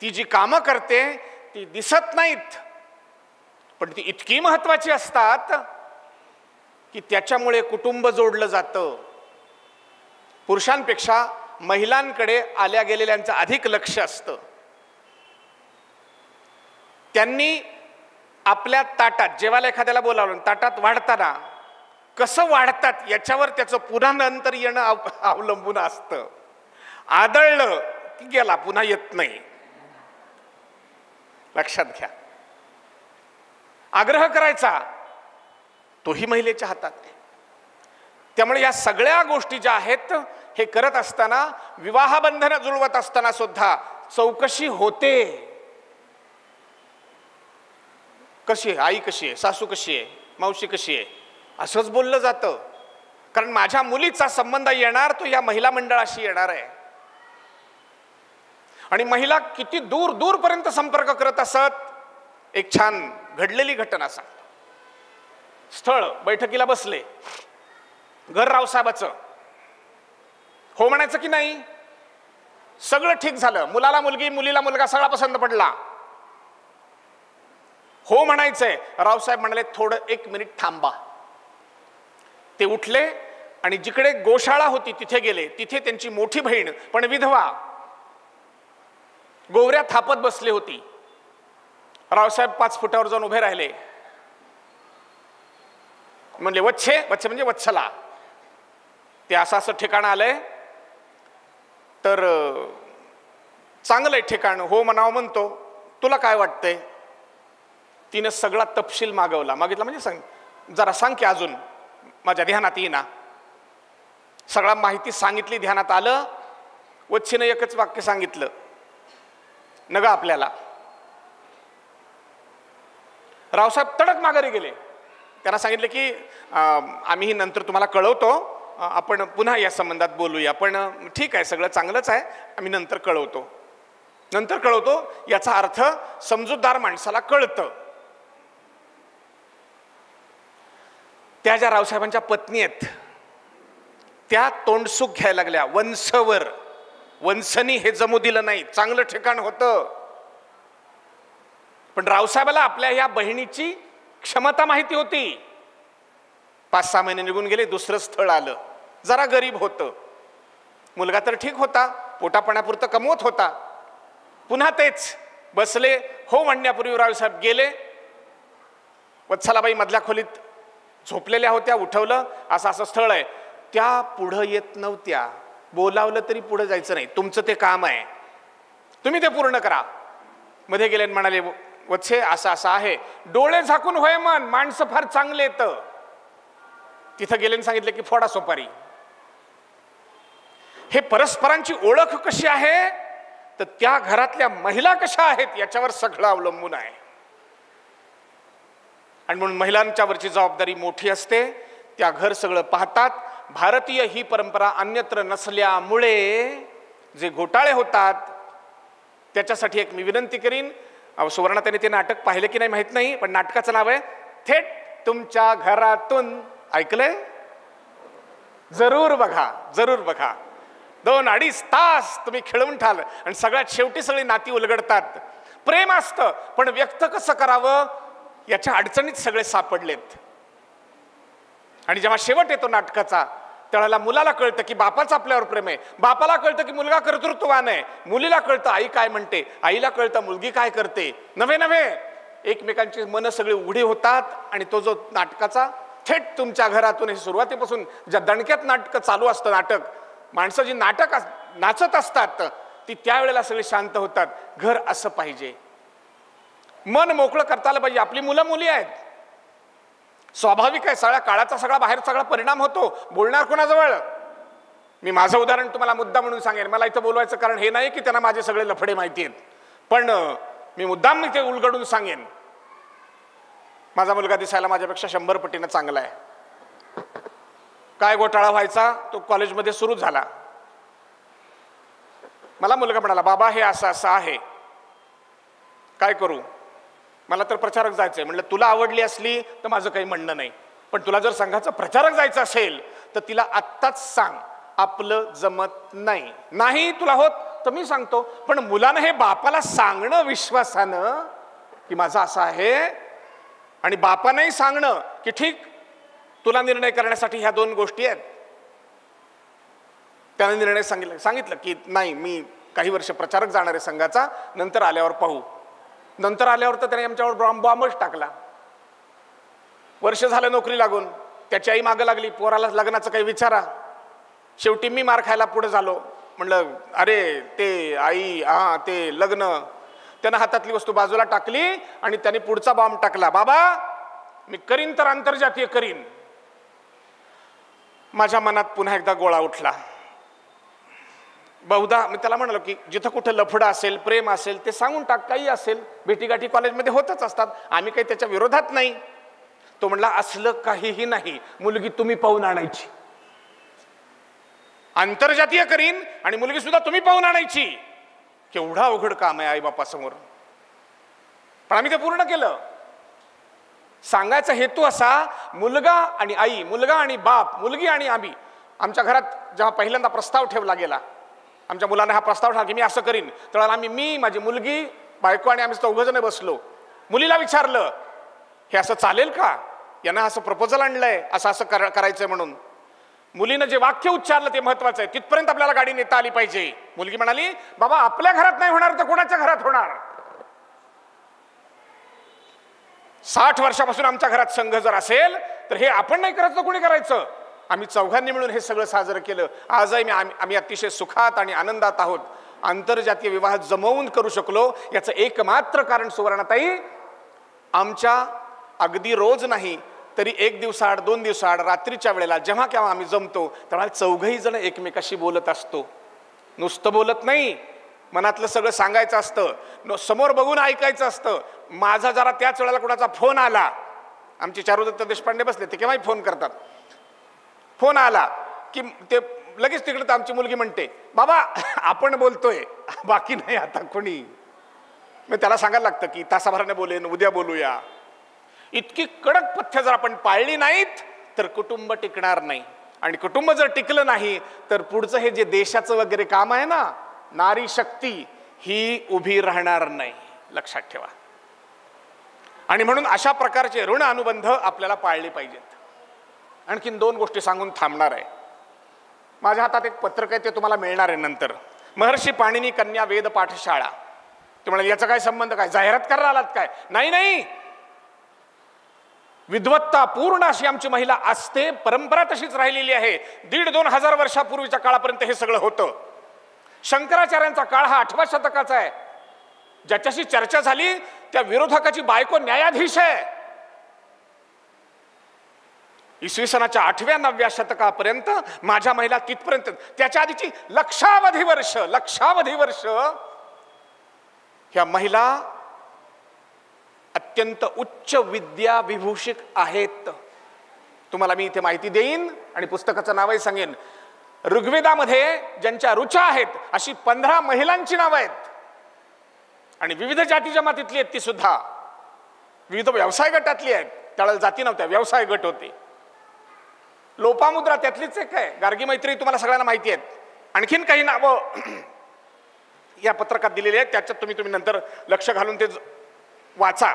H: ती जी कामं करते, ती दिसत नाहीत, पण ती इतकी महत्वाची असतात की त्याच्यामुळे कुटुंब जोडलं जातं. पुरुषांपेक्षा महिलांकडे आल्या गेलेल्यांचं अधिक लक्ष असतं. त्यांनी आपल्या ताटात जेवायला एखाद्याला बोलावलं, ताटात वाढताना कसं वाढतात याच्यावर त्याचं पुन्हा नंतर येणं अवलंबून असतं. आदळलं की गेला, पुन्हा येत नाही. लक्षात घ्या. आग्रह करायचा तोही महिलेच्या हातात आहे. त्यामुळे या सगळ्या गोष्टी ज्या आहेत, हे करत असताना, विवाह बंधन जुळवत असताना सुद्धा चौकशी होते. कशी आहे आई, कशी आहे सासू, कशी आहे मावशी, कशी आहे, असंच बोललं जातं. कारण माझ्या मुलीचा संबंध येणार तो या महिला मंडळाशी येणार आहे. आणि महिला किती दूर दूरपर्यंत संपर्क करत असत. एक छान घडलेली घटना सांगतो. स्थळ बैठकीला बसले, घर रावसाहेबाचं. हो म्हणायचं की नाही? सगळं ठीक झालं. मुलाला मुलगी, मुलीला मुलगा, सगळा पसंत पडला. हो म्हणायचंय. रावसाहेब म्हणाले थोडं 1 मिनिट थांबा. ते उठले आणि जिकडे गोशाळा होती तिथे गेले. तिथे त्यांची मोठी बहीण पण विधवा गोवऱ्या थापत बसली होती. रावसाहेब 5 फुटावर जाऊन उभे राहिले. म्हणले वच्छे, वच्छे म्हणजे वत्सला, ते असं ठिकाण आलंय तर चांगलंय ठिकाण, हो म्हणावं म्हणतो, तुला काय वाटतंय? तिनं सगळा तपशील मागितला म्हणजे सांग जरा सांग की अजून माझ्या ध्यानात येईना. सगळा माहिती सांगितली, ध्यानात आलं. वच्छीनं एकच वाक्य सांगितलं, नगा आपल्याला. रावसाहेब तडक माघारी गेले. त्यांना सांगितलं की आम्ही नंतर तुम्हाला कळवतो, आपण पुन्हा या संबंधात बोलूया, पण ठीक आहे सगळं चांगलंच आहे, आम्ही नंतर कळवतो. नंतर कळवतो याचा अर्थ समजूतदार माणसाला कळतं. त्या ज्या रावसाहेबांच्या पत्नी आहेत त्या तोंडसुख घ्यायला लागल्या. वंशवर वंशनी हे जमू दिलं नाही, चांगलं ठिकाण होतं. पण रावसाहेबाला आपल्या या बहिणीची क्षमता माहिती होती. 5-6 महिने निघून गेले, दुसरं स्थळ आलं. जरा गरीब होतं, मुलगा तर ठीक होता, पोटापाण्यापुरतं कमवत होता. पुन्हा तेच बसले. हो म्हणण्यापूर्वी रावसाहेब गेले. वत्सलाबाई मधल्या खोलीत झोपलेल्या होत्या. उठवलं, असं असं स्थळ आहे. त्या पुढं येत नव्हत्या. बोलावलं तरी पुढे जायचं नाही, तुमचं ते काम आहे, तुम्ही ते पूर्ण करा. मध्ये गेले म्हणाले वत्से असं असं आहे. डोळे झाकून होय मन, माणसं फार चांगले येतं. तिथं गेले सांगितलं की फोडा सोपारी. हे परस्परांची ओळख कशी आहे तर त्या घरातल्या महिला कशा आहेत याच्यावर सगळं अवलंबून आहे. आणि म्हणून महिलांच्यावरची जबाबदारी मोठी असते. त्या घर सगळं पाहतात. भारतीय ही परंपरा अन्यत्र नसल्यामुळे जे घोटाळे होतात त्याच्यासाठी एक मी विनंती करीन. सुवर्णाताईने ते नाटक पाहिलं की नाही माहित नाही, पण नाटकाचं नाव आहे थेट तुमच्या घरातून. ऐकलंय? जरूर बघा, जरूर बघा. 2-2.5 तास तुम्ही खेळून ठाल आणि सगळ्यात शेवटी सगळी नाती उलगडतात. प्रेम असतं पण व्यक्त कसं करावं याच्या अडचणीत सगळे सापडलेत. आणि जेव्हा शेवट येतो नाटकाचा त्यावेळेला मुलाला कळतं की बापाचं आपल्यावर प्रेम आहे, बापाला कळतं की मुलगा कर्तृत्ववान आहे, मुलीला कळतं आई काय म्हणते, आईला कळतं मुलगी काय करते. नव्हे नव्हे एकमेकांची मन सगळी उघडी होतात. आणि तो जो नाटकाचा थेट तुमच्या घरातून हे सुरुवातीपासून ज्या दणक्यात नाटक चालू असतं, नाटक माणसं जी नाटक नाचत असतात ती त्यावेळेला सगळे शांत होतात. घर असं पाहिजे, मन मोकळं करता आलं पाहिजे. आपली मुलं मुली आहेत, स्वाभाविक आहे. सगळ्या काळाचा सगळा बाहेर सगळा परिणाम होतो. बोलणार कोणाजवळ? मी माझं उदाहरण तुम्हाला मुद्दा म्हणून सांगेन. मला इथं बोलवायचं कारण हे नाही की त्यांना माझे सगळे लफडे माहिती आहेत, पण मी मुद्दाम ते उलगडून सांगेन. माझा मुलगा दिसायला माझ्यापेक्षा 100 पटीनं चांगला आहे. काय घोटाळा व्हायचा तो कॉलेजमध्ये सुरू झाला. मला मुलगा म्हणाला बाबा हे असं असं आहे, काय करू? मला तर प्रचारक जायचंय. म्हटलं तुला आवडली असली तर माझं काही म्हणणं नाही, पण तुला जर संघाचं प्रचारक जायचं असेल तर तिला आत्ताच सांग आपलं जमत नाही. नाही तुला होत तर मी सांगतो. पण मुलानं हे बापाला सांगणं विश्वासानं की माझं असं आहे, आणि बापानंही सांगणं की ठीक तुला निर्णय करण्यासाठी ह्या 2 गोष्टी आहेत. त्याने निर्णय सांगितलं की नाही मी काही वर्ष प्रचारक जाणार आहे संघाचा, नंतर आल्यावर पाहू. नंतर आल्यावर तर त्याने आमच्यावर बॉम्बच टाकला. वर्ष झालं नोकरी लागून. त्याची आई मागं लागली पोराला लग्नाचं काही विचारा. शेवटी मी मार खायला पुढे झालो. म्हणलं अरे ते आई हा ते लग्न. त्यानं हातातली वस्तू बाजूला टाकली आणि त्याने पुढचा बॉम्ब टाकला. बाबा मी करीन तर आंतरजातीय करीन. माझ्या मनात पुन्हा एकदा गोळा उठला. बहुधा मी त्याला म्हणालो की जिथं कुठं लफडं असेल प्रेम असेल ते सांगून टाक, काही असेल भेटीगाठी कॉलेजमध्ये होतच असतात, आम्ही काही त्याच्या विरोधात नाही. तो म्हणला असलं काहीही नाही, मुलगी तुम्ही पाहून आणायची. आंतरजातीय करीन आणि मुलगी सुद्धा तुम्ही पाहून आणायची. केवढा अवघड काम आहे आई बापासमोर, पण आम्ही ते पूर्ण केलं. सांगायचा हेतू असा मुलगा आणि आई, मुलगा आणि बाप, मुलगी आणि आम्ही. आमच्या घरात जेव्हा पहिल्यांदा प्रस्ताव ठेवला गेला, आमच्या मुलाने हा प्रस्ताव ठेवला की मी असं करीन, तर आम्ही मी माझी मुलगी बायको आणि आम्ही 4 जण बसलो मुलीला विचारलं हे असं चालेल का, यांना असं प्रपोजल आणलंय, असं असं करायचंय म्हणून. मुलीनं जे वाक्य उच्चारलं ते महत्वाचं आहे, तिथपर्यंत आपल्याला गाडी नेता आली पाहिजे. मुलगी म्हणाली, बाबा आपल्या घरात नाही होणार तर कोणाच्या घरात होणार? 60 वर्षापासून आमच्या घरात संघ जर असेल तर हे आपण नाही करायचं तर कोणी करायचं? आम्ही चौघांनी मिळून हे सगळं साजरं केलं. आजही आम्ही अतिशय सुखात आणि आनंदात आहोत. आंतरजातीय विवाह जमवून करू शकलो याचं एकमात्र कारण सुवर्णाताई, आमच्या अगदी रोज नाही तरी 1 दिवसाआड 2 दिवसाआड रात्रीच्या वेळेला जेव्हा केव्हा आम्ही जमतो तेव्हा चौघही जण एकमेकाशी बोलत असतो. नुसतं बोलत नाही, मनातलं सगळं सांगायचं असतं, समोर बघून ऐकायचं असतं. माझा जरा त्याच वेळेला कोणाचा फोन आला, आमचे चारुदत्त देशपांडे बसले, ते केव्हाही फोन करतात. फोन आला की ते लगेच तिकडे तर आमची मुलगी म्हणते, बाबा आपण बोलतोय, बाकी नाही आता कोणी. मग त्याला सांगायला लागतं की तासाभराने बोलेन, उद्या बोलूया. इतकी कडक पथ्य जर आपण पाळली नाहीत तर कुटुंब टिकणार नाही. आणि कुटुंब जर टिकलं नाही तर पुढचं हे जे देशाचं वगैरे काम आहे ना, नारी शक्ती ही उभी राहणार नाही, लक्षात ठेवा. आणि म्हणून अशा प्रकारचे ऋण अनुबंध आपल्याला पाळले पाहिजेत. आणखीन 2 गोष्टी सांगून थांबणार आहे. माझ्या हातात एक पत्रक आहे, ते तुम्हाला मिळणार आहे नंतर. महर्षी पाणिनी कन्या वेद पाठशाळा. ते म्हणाले याचा काय संबंध, काय जाहिरात करायला आलात काय? नाही नाही, विद्वत्ता पूर्ण अशी आमची महिला असते, परंपरा तशीच राहिलेली आहे. 1,500-2 हजार वर्षापूर्वीच्या काळापर्यंत हे सगळं होतं. शंकराचार्यांचा काळ हा 8व्या शतकाचा आहे. ज्याच्याशी चर्चा झाली त्या विरोधकाची बायको न्यायाधीश आहे. इसवी सनाच्या 8व्या-9व्या शतकापर्यंत माझ्या महिला तिथपर्यंत, त्याच्या आधीची लक्षावधी वर्ष ह्या महिला अत्यंत उच्च विद्या विभूषित आहेत. तुम्हाला मी इथे माहिती देईन आणि पुस्तकाचं नावही सांगेन. ऋग्वेदामध्ये ज्यांच्या ऋचा आहेत अशी 15 महिलांची नावं आहेत. आणि विविध जाती जमातीतली आहेत ती सुद्धा, विविध व्यवसाय गटातली आहेत. त्यावेळेला जाती नव्हत्या, व्यवसाय गट होते. लोपामुद्रा त्यातलीच एक आहे, गार्गी मैत्री तुम्हाला सगळ्यांना माहिती आहेत. आणखीन काही नावं या पत्रकात दिलेली आहेत, त्याच्यात तुम्ही नंतर लक्ष घालून ते वाचा.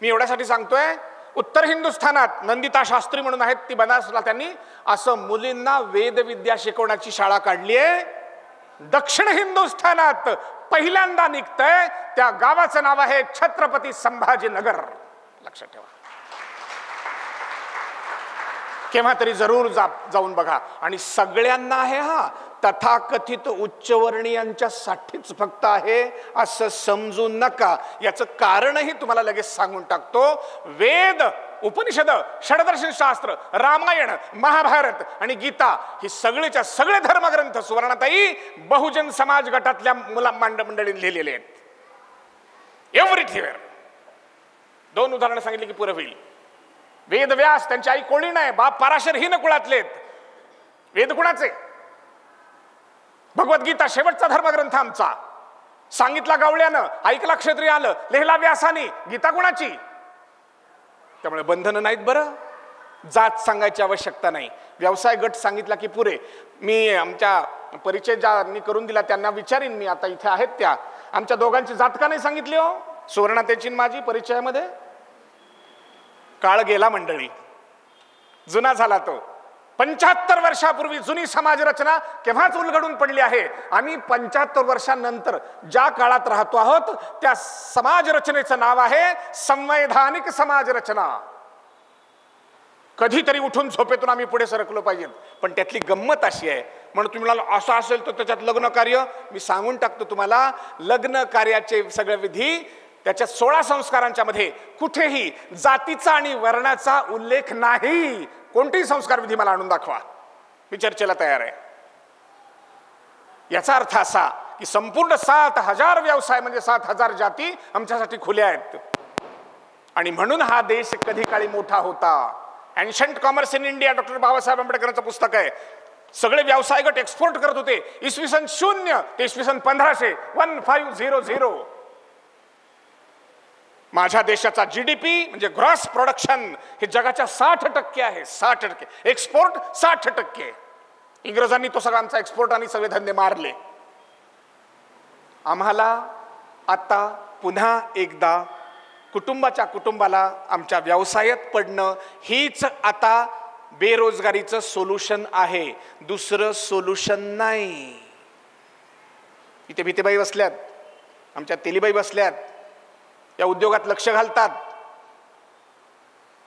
H: मी एवढ्यासाठी सांगतोय, उत्तर हिंदुस्थानात नंदिता शास्त्री म्हणून आहेत, ती बनारसला, त्यांनी असं मुलींना वेदविद्या शिकवण्याची शाळा काढली आहे. दक्षिण हिंदुस्थानात पहिल्यांदा निघतंय, त्या गावाचं नाव आहे छत्रपती संभाजीनगर. लक्षात ठेवा, केव्हा तरी जरूर जाऊन बघा. आणि सगळ्यांना आहे हा, तथाकथित उच्चवर्णीयांच्यासाठीच फक्त आहे असं समजू नका. याचं कारणही तुम्हाला लगेच सांगून टाकतो. वेद, उपनिषद, षडदर्शन शास्त्र, रामायण, महाभारत आणि गीता ही सगळेच्या सगळे धर्मग्रंथ सुवर्णाताई बहुजन समाज गटातल्या मंडळींनी लिहिलेले आहेत. एव्हरीथिंग. 2 उदाहरणं सांगितली की पुरं होईल. वेदव्यास, त्यांची आई कोळी नाही, बाप पराशर ही न कुळातलेत. वेद कुणाचे? भगवद्गीता शेवटचा धर्मग्रंथ आमचा. सांगितला गवळ्यानं, ऐकला क्षत्रियानं, लिहिला व्यासानी. गीता कुणाची? त्यामुळे बंधनं नाहीत. बरं, जात सांगायची आवश्यकता नाही. व्यवसाय गट सांगितला की पुरे. मी आमच्या परिचय ज्यांनी करून दिला त्यांना विचारीन, मी आता इथे आहेत त्या, आमच्या दोघांची जात का नाही सांगितली हो? सुवर्णाताईची माझी परिचयामध्ये. काळ गेला मंडळी, जुना झाला तो. 75 वर्षापूर्वी जुनी समाज रचना केव्हाच उलगडून पडली आहे. आम्ही 75 वर्षांनंतर ज्या काळात राहतो आहोत त्या समाज रचनेचं नाव आहे संवैधानिक समाज रचना. कधीतरी उठून झोपेतून आम्ही पुढे सरकलो पाहिजे. पण त्यातली गंमत अशी आहे, म्हणून तुम्ही म्हणाल असं असेल तर त्याच्यात लग्न कार्य, मी सांगून टाकतो तुम्हाला, लग्न कार्याचे सगळे विधी त्याच्या 16 संस्कारांच्या मध्ये कुठेही जातीचा आणि वर्णाचा उल्लेख नाही. कोणतेही संस्कार विधी मला आणून दाखवा, मी चर्चेला तयार आहे. याचा अर्थ असा की संपूर्ण 7,000 व्यवसाय म्हणजे 7,000 जाती आमच्यासाठी खुल्या आहेत. आणि म्हणून हा देश कधी काळी मोठा होता. Ancient commerce in India, doctor Babasaheb आंबेडकरांचं पुस्तक आहे. सगळे व्यवसाय गट एक्सपोर्ट करत होते. इसवी सन 0 ते इसवी सन 1500 माझ्या देशाचा GDP म्हणजे ग्रॉस प्रोडक्शन हे जगाच्या 60% आहे. 60%. एक्सपोर्ट 60%. इंग्रजांनी तो सगळा आमचा एक्सपोर्ट आणि सगळे धंदे मारले. आम्हाला आता पुन्हा एकदा कुटुंबाच्या कुटुंबाला आमच्या व्यवसायात पडणं हीच आता बेरोजगारीचं सोल्युशन आहे, दुसरं सोल्युशन नाही. इथे भीतेबाई बसल्यात, आमच्या तेलीबाई बसल्यात, या उद्योगात लक्ष घालतात.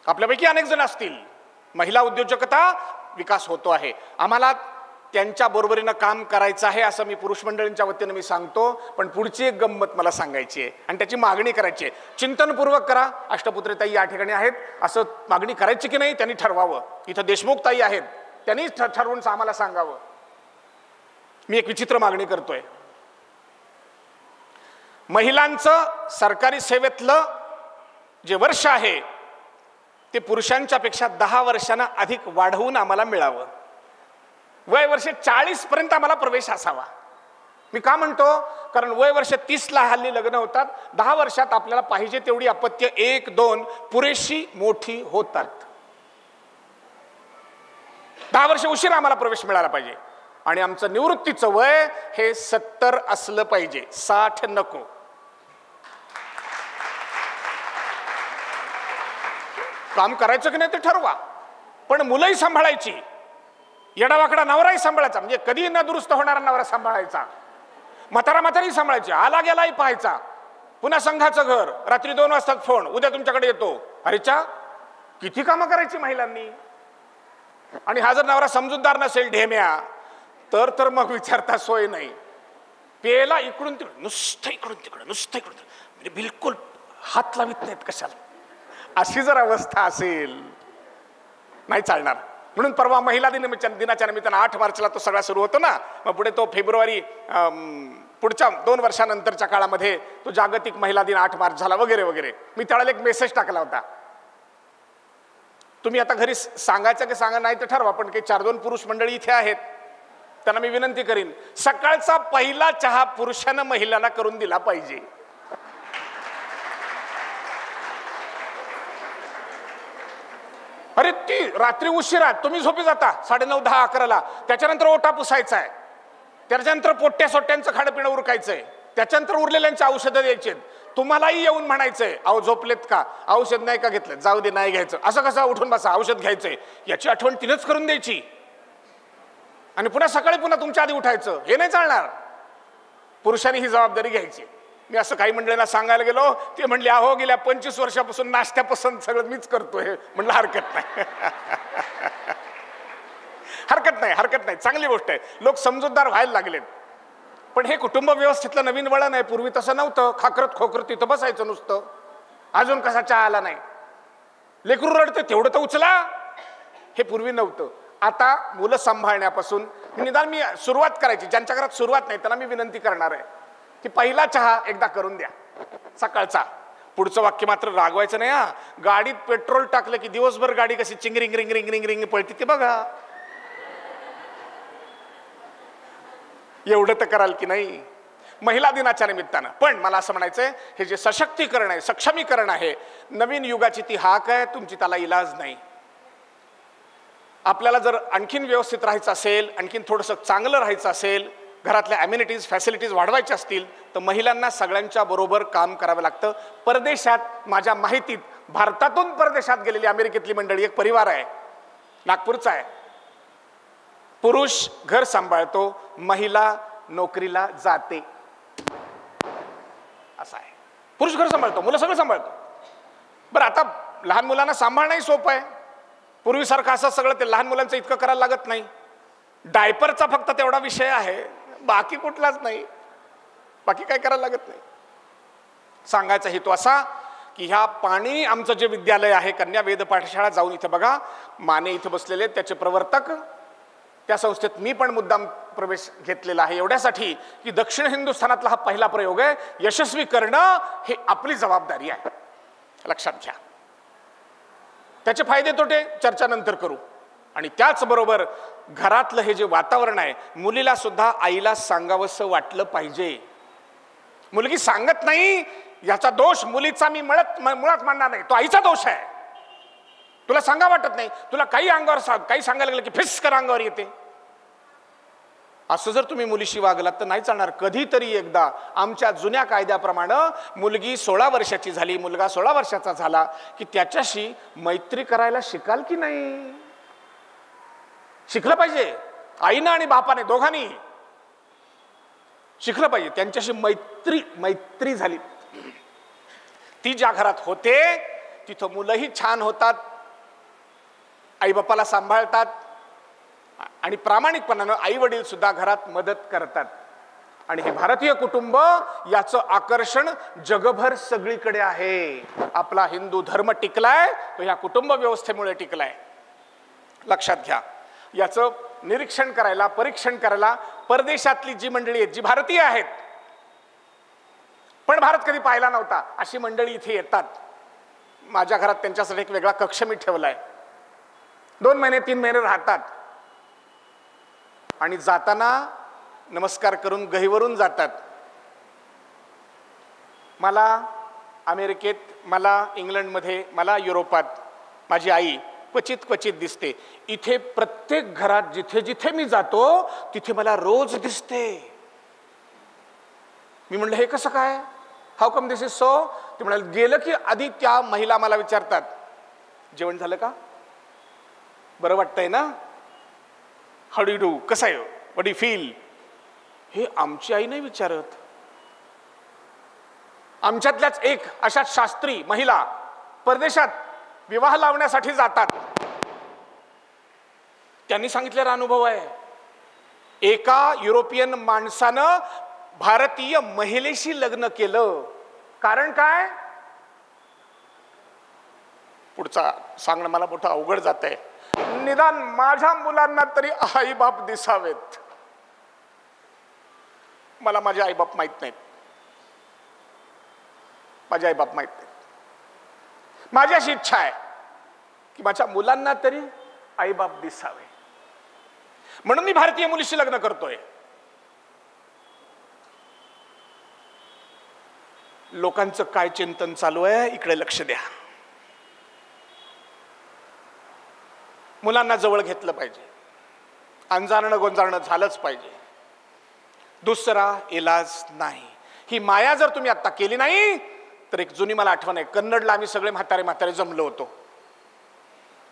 H: आपल्यापैकी अनेक जण असतील. महिला उद्योजकता विकास होतो आहे. आम्हाला त्यांच्या बरोबरीनं काम करायचं आहे असं मी पुरुष मंडळींच्या वतीनं मी सांगतो. पण पुढची एक गंमत मला सांगायची आहे आणि त्याची मागणी करायची आहे. चिंतनपूर्वक करा. अष्टपुत्रीताई या ठिकाणी आहेत, असं मागणी करायची की नाही त्यांनी ठरवावं. इथं देशमुख ताई आहेत, त्यांनी ठरवून आम्हाला सांगावं. मी एक विचित्र मागणी करतोय. महिलांचं सरकारी सेवेतलं जे वर्ष आहे ते पुरुषांच्या पेक्षा 10 वर्षांना अधिक वाढवून आम्हाला मिळावं. वय वर्ष 40 पर्यंत आम्हाला प्रवेश असावा. मी का म्हणतो, कारण वय वर्ष 30ला हल्ली लग्न होतात. 10 वर्षात आपल्याला पाहिजे तेवढी अपत्य 1-2 पुरेशी मोठी होतात. 10 वर्ष उशीर आम्हाला प्रवेश मिळाला पाहिजे. आणि आमचं निवृत्तीचं वय हे 70 असलं पाहिजे, 60 नको. काम करायचं की नाही ते ठरवा, पण मुलंही सांभाळायची, येडावाकडा नवराही सांभाळायचा, म्हणजे कधी न दुरुस्त होणारा नवरा सांभाळायचा, म्हातारी सांभाळायची, आला गेलाही पाहायचा, पुन्हा संघाचं घर, रात्री 2 वाजता फोन, उद्या तुमच्याकडे येतो. अरेच्या किती कामं करायची महिलांनी. आणि हा जर नवरा समजूतदार नसेल, ढेम्या, तर मग विचारता सोय नाही. पेला इकडून तिकडे, नुसतं इकडून तिकडे, नुसतं इकडून तिकडे, म्हणजे बिलकुल हात लावित नाहीत कशाला. अशी जर अवस्था असेल नाही चालणार. म्हणून परवा महिला दिनाच्या निमित्तानं 8 मार्चला तो सगळा सुरू होतो ना, मग पुढे तो फेब्रुवारी पुढच्या 2 वर्षानंतरच्या काळामध्ये तो जागतिक महिला दिन 8 मार्च झाला वगैरे वगैरे. मी त्यावेळेला एक मेसेज टाकला होता. तुम्ही आता घरी सांगायचं की सांगा नाही तर ठरवा, पण काही 4-2 पुरुष मंडळी इथे आहेत, त्यांना मी विनंती करीन, सकाळचा पहिला चहा पुरुषानं महिलांना करून दिला पाहिजे. अरे ती रात्री उशिरा तुम्ही झोपी जाता 9:30, 10, 11ला, त्याच्यानंतर ओटा पुसायचा आहे, त्याच्यानंतर पोट्या सोट्यांचं खाणं पिणं उरकायचंय, त्याच्यानंतर उरलेल्यांची औषधं द्यायची. तुम्हालाही येऊन म्हणायचंय, अहो झोपलेत का, औषध नाही का घेतलं, जाऊ दे नाही घ्यायचं, असं कसं उठून बसा, औषध घ्यायचंय, याची आठवण तिनंच करून द्यायची. आणि पुन्हा सकाळी पुन्हा तुमच्या आधी उठायचं, हे नाही चालणार. पुरुषांनी ही जबाबदारी घ्यायची. मी असं काही मंडळींना सांगायला गेलो, ते म्हणले अहो गेल्या 25 वर्षापासून नाश्त्यापासून सगळं मीच करतोय. म्हणलं हरकत नाही, हरकत नाही, चांगली गोष्ट आहे. लोक समजूतदार व्हायला लागलेत. पण हे कुटुंब व्यवस्थेतलं नवीन वळण आहे. पूर्वी तसं नव्हतं. खाकरत खोकरत तिथं बसायचं नुसतं. अजून कसा चहा आला नाही, लेकरू रडतं तेवढं तर उचला, हे पूर्वी नव्हतं. आता मुलं सांभाळण्यापासून निदान मी सुरुवात करायची. ज्यांच्या घरात सुरुवात नाही त्यांना मी विनंती करणार आहे की पहिला चहा एकदा करून द्या सकाळचा. पुढचं वाक्य मात्र रागवायचं नाही हा. गाडीत पेट्रोल टाकलं की दिवसभर गाडी कशी चिंगरिंग रिंग रिंग रिंग रिंग पळते ते बघा. एवढं तर कराल की नाही महिला दिनाच्या निमित्तानं. पण मला असं म्हणायचंय, हे जे सशक्तीकरण आहे, सक्षमीकरण आहे, नवीन युगाची ती हाक आहे, तुमची त्याला इलाज नाही. आपल्याला जर आणखीन व्यवस्थित राहायचं असेल, आणखीन थोडंसं चांगलं राहायचं असेल, घरातल्या ॲम्युनिटीज फॅसिलिटीज वाढवायच्या असतील, तर महिलांना सगळ्यांच्या बरोबर काम करावं लागतं. परदेशात, माझ्या माहितीत भारतातून परदेशात गेलेली अमेरिकेतली मंडळी, एक परिवार आहे नागपूरचा आहे, पुरुष घर सांभाळतो, महिला नोकरीला जाते. असं आहे. पुरुष घर सांभाळतो, मुलं सगळं सांभाळतो. बरं, आता लहान मुलांना सांभाळणंही सोपं आहे. पूर्वीसारखं असं सगळं ते लहान मुलांचं इतकं करायला लागत नाही. डायपरचा फक्त तेवढा विषय आहे, बाकी कुठलाच नाही, बाकी काय करायला लागत नाही. सांगायचा हेतू असा की ह्या पाणी आमचं जे विद्यालय आहे, कन्या वेद पाठशाळा, जाऊन इथं बघा, माने इथं बसलेले, त्याचे प्रवर्तक, त्या संस्थेत मी पण मुद्दाम प्रवेश घेतलेला आहे एवढ्यासाठी की दक्षिण हिंदुस्थानातला हा पहिला प्रयोग आहे. यशस्वी करणं हे आपली जबाबदारी आहे, लक्षात घ्या. त्याचे फायदे तोटे चर्चा नंतर करू. आणि त्याचबरोबर घरातलं हे जे वातावरण आहे, मुलीला सुद्धा आईला सांगावंसं वाटलं पाहिजे. मुलगी सांगत नाही याचा दोष मुलीचा मी मुळात मानणार नाही, तो आईचा दोष आहे. तुला सांगा वाटत नाही, तुला काही अंगावर काही सांगायला लागलं की फिस्कर अंगावर येते. असं जर तुम्ही मुलीशी वागलात तर नाही चालणार. कधीतरी एकदा आमच्या जुन्या कायद्याप्रमाणे मुलगी 16 वर्षाची झाली, मुलगा 16 वर्षाचा झाला की त्याच्याशी मैत्री करायला शिकाल की नाही? शिकलं पाहिजे. आईनं आणि बापाने दोघांनी शिकलं पाहिजे. त्यांच्याशी मैत्री झाली. ती ज्या घरात होते तिथं मुलंही छान होतात, आई बापाला सांभाळतात आणि प्रामाणिकपणानं आई वडील सुद्धा घरात मदत करतात. आणि हे भारतीय कुटुंब याचं आकर्षण जगभर सगळीकडे आहे. आपला हिंदू धर्म टिकलाय तो या कुटुंब व्यवस्थेमुळे टिकलाय. लक्षात घ्या. याचं निरीक्षण करायला, परीक्षण करायला परदेशातली जी मंडळी आहेत, जी भारतीय आहेत पण भारत कधी पाहिला नव्हता, अशी मंडळी इथे येतात. माझ्या घरात त्यांच्यासाठी एक वेगळा कक्ष मी ठेवलाय. 2 महिने 3 महिने राहतात आणि जाताना नमस्कार करून गहिवरून जातात. मला अमेरिकेत, मला इंग्लंडमध्ये, मला युरोपात माझी आई क्वचित दिसते. इथे प्रत्येक घरात जिथे जिथे मी जातो तिथे मला रोज दिसते. मी म्हणलं हे कसं काय, how come this is so? ते म्हणाले गेलं की आधी त्या महिला मला विचारतात जेवण झालं का, बरं वाटतंय ना, हाऊ डू यू डू, कसं आहे, व्हॉट डू फील. हे आमची आई नाही विचारत. आमच्यातल्याच एक अशा शास्त्री महिला परदेशात विवाह लावण्यासाठी जातात. त्यांनी सांगितलेला अनुभव आहे. एका युरोपियन माणसानं भारतीय महिलेशी लग्न केलं. कारण काय, पुढचा सांगणं मला मोठं अवघड जात आहे. निदान माझ्या मुलांना तरी आई बाप दिसावेत. मला माझे आई बाप माहित नाहीत. माझे आई बाप माहित नाहीत. माझी अशी इच्छा आहे की माझ्या मुलांना तरी आई बाप दिसावे, म्हणून मी भारतीय मुलीशी लग्न करतोय. लोकांचं काय चिंतन चालू आहे इकडे लक्ष द्या. मुलांना जवळ घेतलं पाहिजे, अंजारणं गोंजारणं झालंच पाहिजे. दुसरा इलाज नाही. ही माया जर तुम्ही आता केली नाही तर एक जुनी मला आठवण आहे. कन्नडला आम्ही सगळे म्हातारे जमलो होतो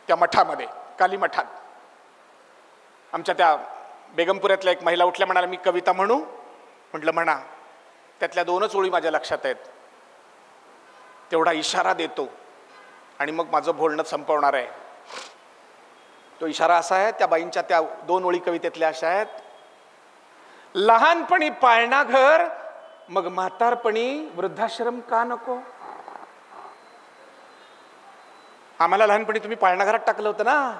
H: त्या मठामध्ये, काली मठात. आमच्या त्या बेगमपुऱ्यातल्या एक महिला उठल्या, म्हणाल्या मी कविता म्हणू. म्हटलं म्हणा. त्यातल्या 2च ओळी माझ्या लक्षात आहेत. तेवढा इशारा देतो आणि मग माझं बोलणं संपवणार आहे. तो इशारा असा आहे, त्या बाईंच्या त्या 2 ओळी कवितेतल्या अशा आहेत. लहानपणी पाळणा घर, मग म्हातारपणी वृद्धाश्रम का नको. आम्हाला लहानपणी तुम्ही पाळणा घरात टाकलं होतं ना,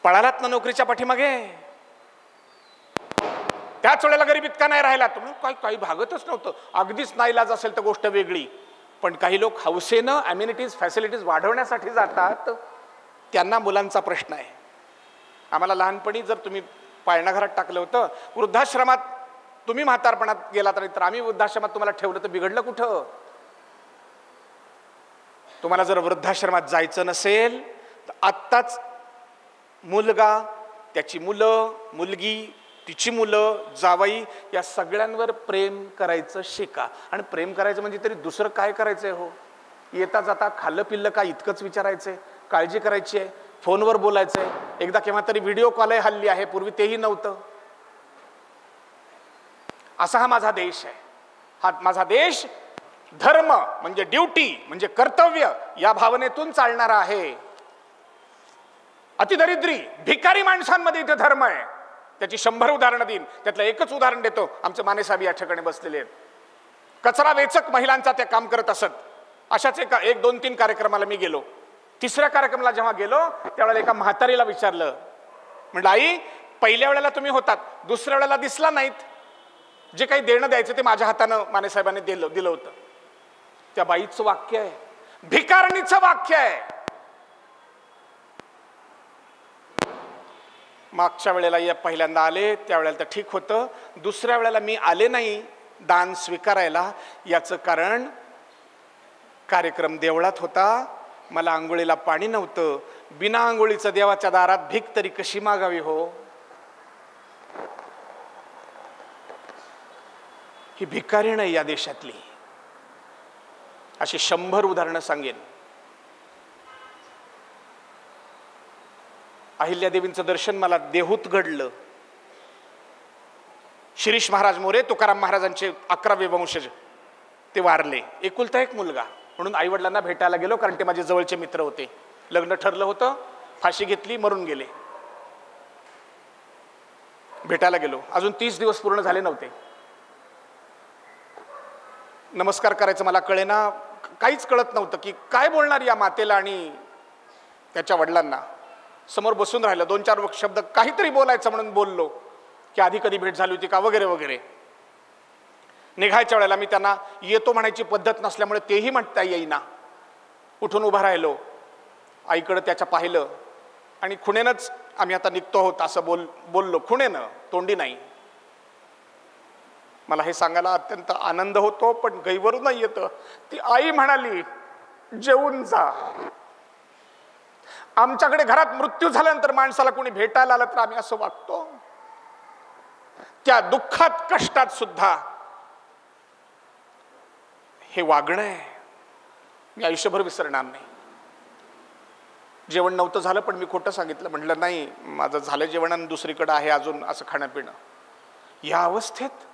H: पळालात ना नोकरीच्या पाठीमागे. त्याच वेळेला गरिबीत का नाही राहिला तुम्ही, काही भागतच नव्हतं. अगदीच नाईलाज असेल तर गोष्ट वेगळी, पण काही लोक हौसेनं अम्युनिटीज फॅसिलिटीज वाढवण्यासाठी जातात. त्यांना मुलांचा प्रश्न आहे. आम्हाला लहानपणी जर तुम्ही पाळणा घरात टाकलं होतं, वृद्धाश्रमात तुम्ही म्हातारपणात गेलात नाही तर आम्ही वृद्धाश्रमात तुम्हाला ठेवलं तर बिघडलं कुठं. तुम्हाला जर वृद्धाश्रमात जायचं नसेल तर आत्ताच मुलगा, त्याची मुलं, मुलगी, तिची मुलं, जावई या सगळ्यांवर प्रेम करायचं शिका. आणि प्रेम करायचं म्हणजे तरी दुसरं काय करायचंय हो. येता जाता खाल्लं पिल्लं का इतकंच विचारायचंय, काळजी करायची आहे, फोनवर बोलायचंय, एकदा केव्हा तरी व्हिडिओ कॉल हल्ली आहे, पूर्वी तेही नव्हतं. असा हा माझा देश आहे. हा माझा देश धर्म म्हणजे ड्युटी म्हणजे कर्तव्य या भावनेतून चालणारा आहे. अतिदरिद्री भिकारी माणसांमध्ये इथे धर्म आहे. त्याची 100 उदाहरणं देईन, त्यातलं एकच उदाहरण देतो. आमचे मानेसाहेब या ठिकाणी बसलेले आहेत. कचरा वेचक महिलांचा ते काम करत असत. अशाच 1, 2, 3 कार्यक्रमाला मी गेलो. 3ऱ्या कार्यक्रमाला जेव्हा गेलो त्यावेळेला एका म्हातारीला विचारलं, म्हटलं आई पहिल्या वेळेला तुम्ही होतात, दुसऱ्या वेळेला दिसला नाहीत. जे काही देणं द्यायचं ते माझ्या हातानं मानेसाहेबांनी दिलं होतं. त्या बाईचं वाक्य आहे, भिकारणीचं वाक्य आहे. मागच्या वेळेला या पहिल्यांदा आले त्यावेळेला तर ठीक होतं, दुसऱ्या वेळेला मी आले नाही दान स्वीकारायला. याचं कारण कार्यक्रम देवळात होता, मला आंघोळीला पाणी नव्हतं. बिना आंघोळीचं देवाच्या दारात भीक तरी कशी मागावी हो. ही भिकारी नाही या देशातली, अशी 100 उदाहरणं सांगेन. अहिल्यादेवींचं दर्शन मला देहूत घडलं. शिरीष महाराज मोरे तुकाराम महाराजांचे 11वे वंशज ते वारले. एकुलता एक मुलगा म्हणून आईवडिलांना भेटायला गेलो, कारण ते माझे जवळचे मित्र होते. लग्न ठरलं होतं, फाशी घेतली, मरून गेले. भेटायला गेलो, अजून 30 दिवस पूर्ण झाले नव्हते. नमस्कार करायचं मला कळेना, काहीच कळत नव्हतं की काय बोलणार या मातेला आणि त्याच्या वडिलांना. समोर बसून राहिलं, 2-4 शब्द काहीतरी बोलायचं म्हणून बोललो की आधी कधी भेट झाली होती का वगैरे वगैरे. निघायच्या वेळेला मी त्यांना येतो म्हणायची पद्धत नसल्यामुळे तेही म्हणता येईना. उठून उभा राहिलो, आईकडं त्याच्या पाहिलं आणि खुणेनंच आम्ही आता निघतो आहोत असं बोललो, खुणेनं, तोंडी नाही. मला हे सांगायला अत्यंत आनंद होतो, पण गैवरून नाही येतं. ती आई म्हणाली जेवून जा. आमच्याकडे घरात मृत्यू झाल्यानंतर माणसाला कोणी भेटायला आलं तर आम्ही असं वागतो. त्या दुःखात कष्टात सुद्धा हे वागणं आहे, मी आयुष्यभर विसरणार नाही. जेवण नव्हतं झालं, पण मी खोटं सांगितलं, म्हटलं नाही माझं झालं जेवण आणि दुसरीकडे आहे अजून असं खाणं पिणं. या अवस्थेत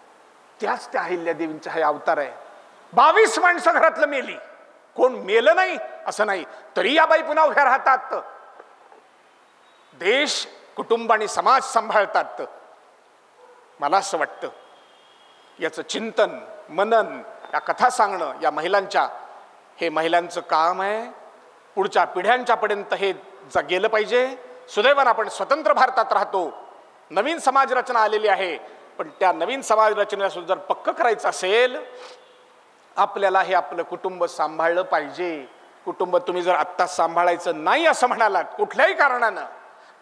H: त्याच त्या अहिल्यादेवींचा हे अवतार आहे. 22 माणसं घरातलं मेली, कोण मेलं नाही असं नाही, तरी या बाई पुन्हा उभ्या राहतात. देश, कुटुंब आणि समाज सांभाळतात. मला असं वाटतं याचं चिंतन, मनन, या कथा सांगणं या महिलांच्या, हे महिलांचं काम आहे. पुढच्या पिढ्यांच्या पर्यंत हे गेलं पाहिजे. सुदैवानं आपण स्वतंत्र भारतात राहतो, नवीन समाज रचना आलेली आहे, पण त्या नवीन समाज रचनेला सुद्धा जर पक्क करायचं असेल, आपल्याला हे आपलं कुटुंब सांभाळलं पाहिजे. कुटुंब तुम्ही जर आत्ता सांभाळायचं नाही असं म्हणालात कुठल्याही कारणानं,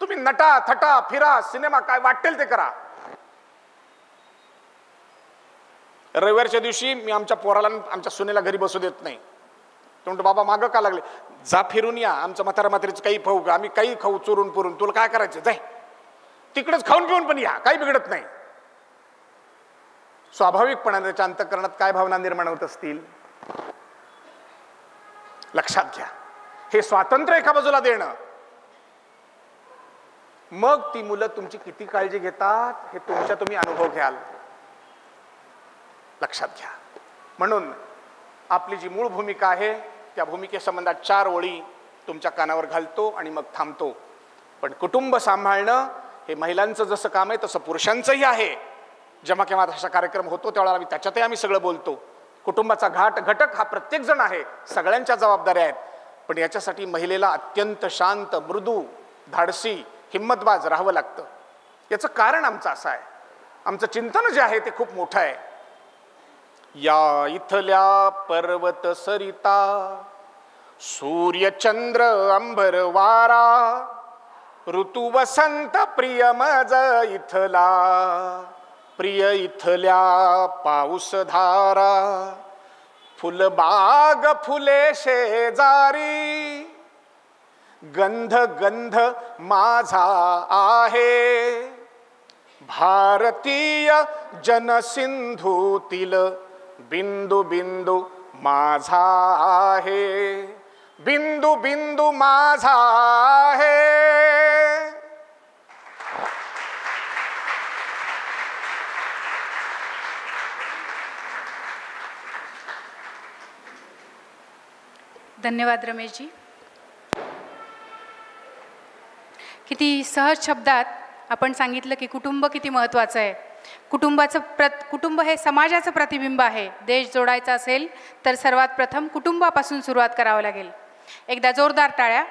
H: तुम्ही नटा थटा फिरा, सिनेमा काय वाटेल ते करा. रविवारच्या दिवशी मी आमच्या पोराला आमच्या सुनेला घरी बसू देत नाही. तो म्हणतो बाबा मागं का लागले, जा फिरून या, आमचं म्हातारा म्हातारीचं काही खाऊ का, आम्ही काही खाऊ चोरून पुरून, तुला काय करायचं जाय तिकडेच खाऊन पिऊन पण या, काही बिघडत नाही. स्वाभाविकपणाने त्याच्या अंतःकरणात काय भावना निर्माण होत असतील लक्षात घ्या. हे स्वातंत्र्य एका बाजूला देणं, मग ती मुलं तुमची किती काळजी घेतात हे तुम्ही अनुभव घ्याल. लक्षात घ्या. म्हणून आपली जी मूळ भूमिका आहे त्या भूमिकेसंबंधात 4 ओळी तुमच्या कानावर घालतो आणि मग थांबतो. पण कुटुंब सांभाळणं हे महिलांचं जसं काम आहे तसं पुरुषांचंही आहे. जेव्हा केव्हा असा कार्यक्रम होतो त्यावेळेला त्याच्यातही आम्ही सगळं बोलतो. कुटुंबाचा घटक हा प्रत्येक जण आहे, सगळ्यांच्या जबाबदाऱ्या आहेत. पण याच्यासाठी महिलेला अत्यंत शांत, मृदू, धाडसी, हिम्मतबाज राहावं लागतं. याचं कारण आमचं असं आहे, आमचं चिंतन जे आहे ते खूप मोठं आहे. या इथल्या पर्वत सरिता, सूर्य चंद्र अंबर वारा, ऋतू वसंत प्रिय मज इथला, प्रिय इथल्या पाऊस धारा, फुलबाग फुले शेजारी, गंध गंध माझा आहे, भारतीय जनसिंधूतील बिंदू बिंदू माझा आहे, बिंदू बिंदू माझा आहे.
A: धन्यवाद रमेशजी. किती सहज शब्दात आपण सांगितलं की कुटुंब किती महत्त्वाचं आहे. कुटुंब हे समाजाचं प्रतिबिंब आहे. देश जोडायचा असेल तर सर्वात प्रथम कुटुंबापासून सुरुवात करावी लागेल. एकदा जोरदार टाळ्या.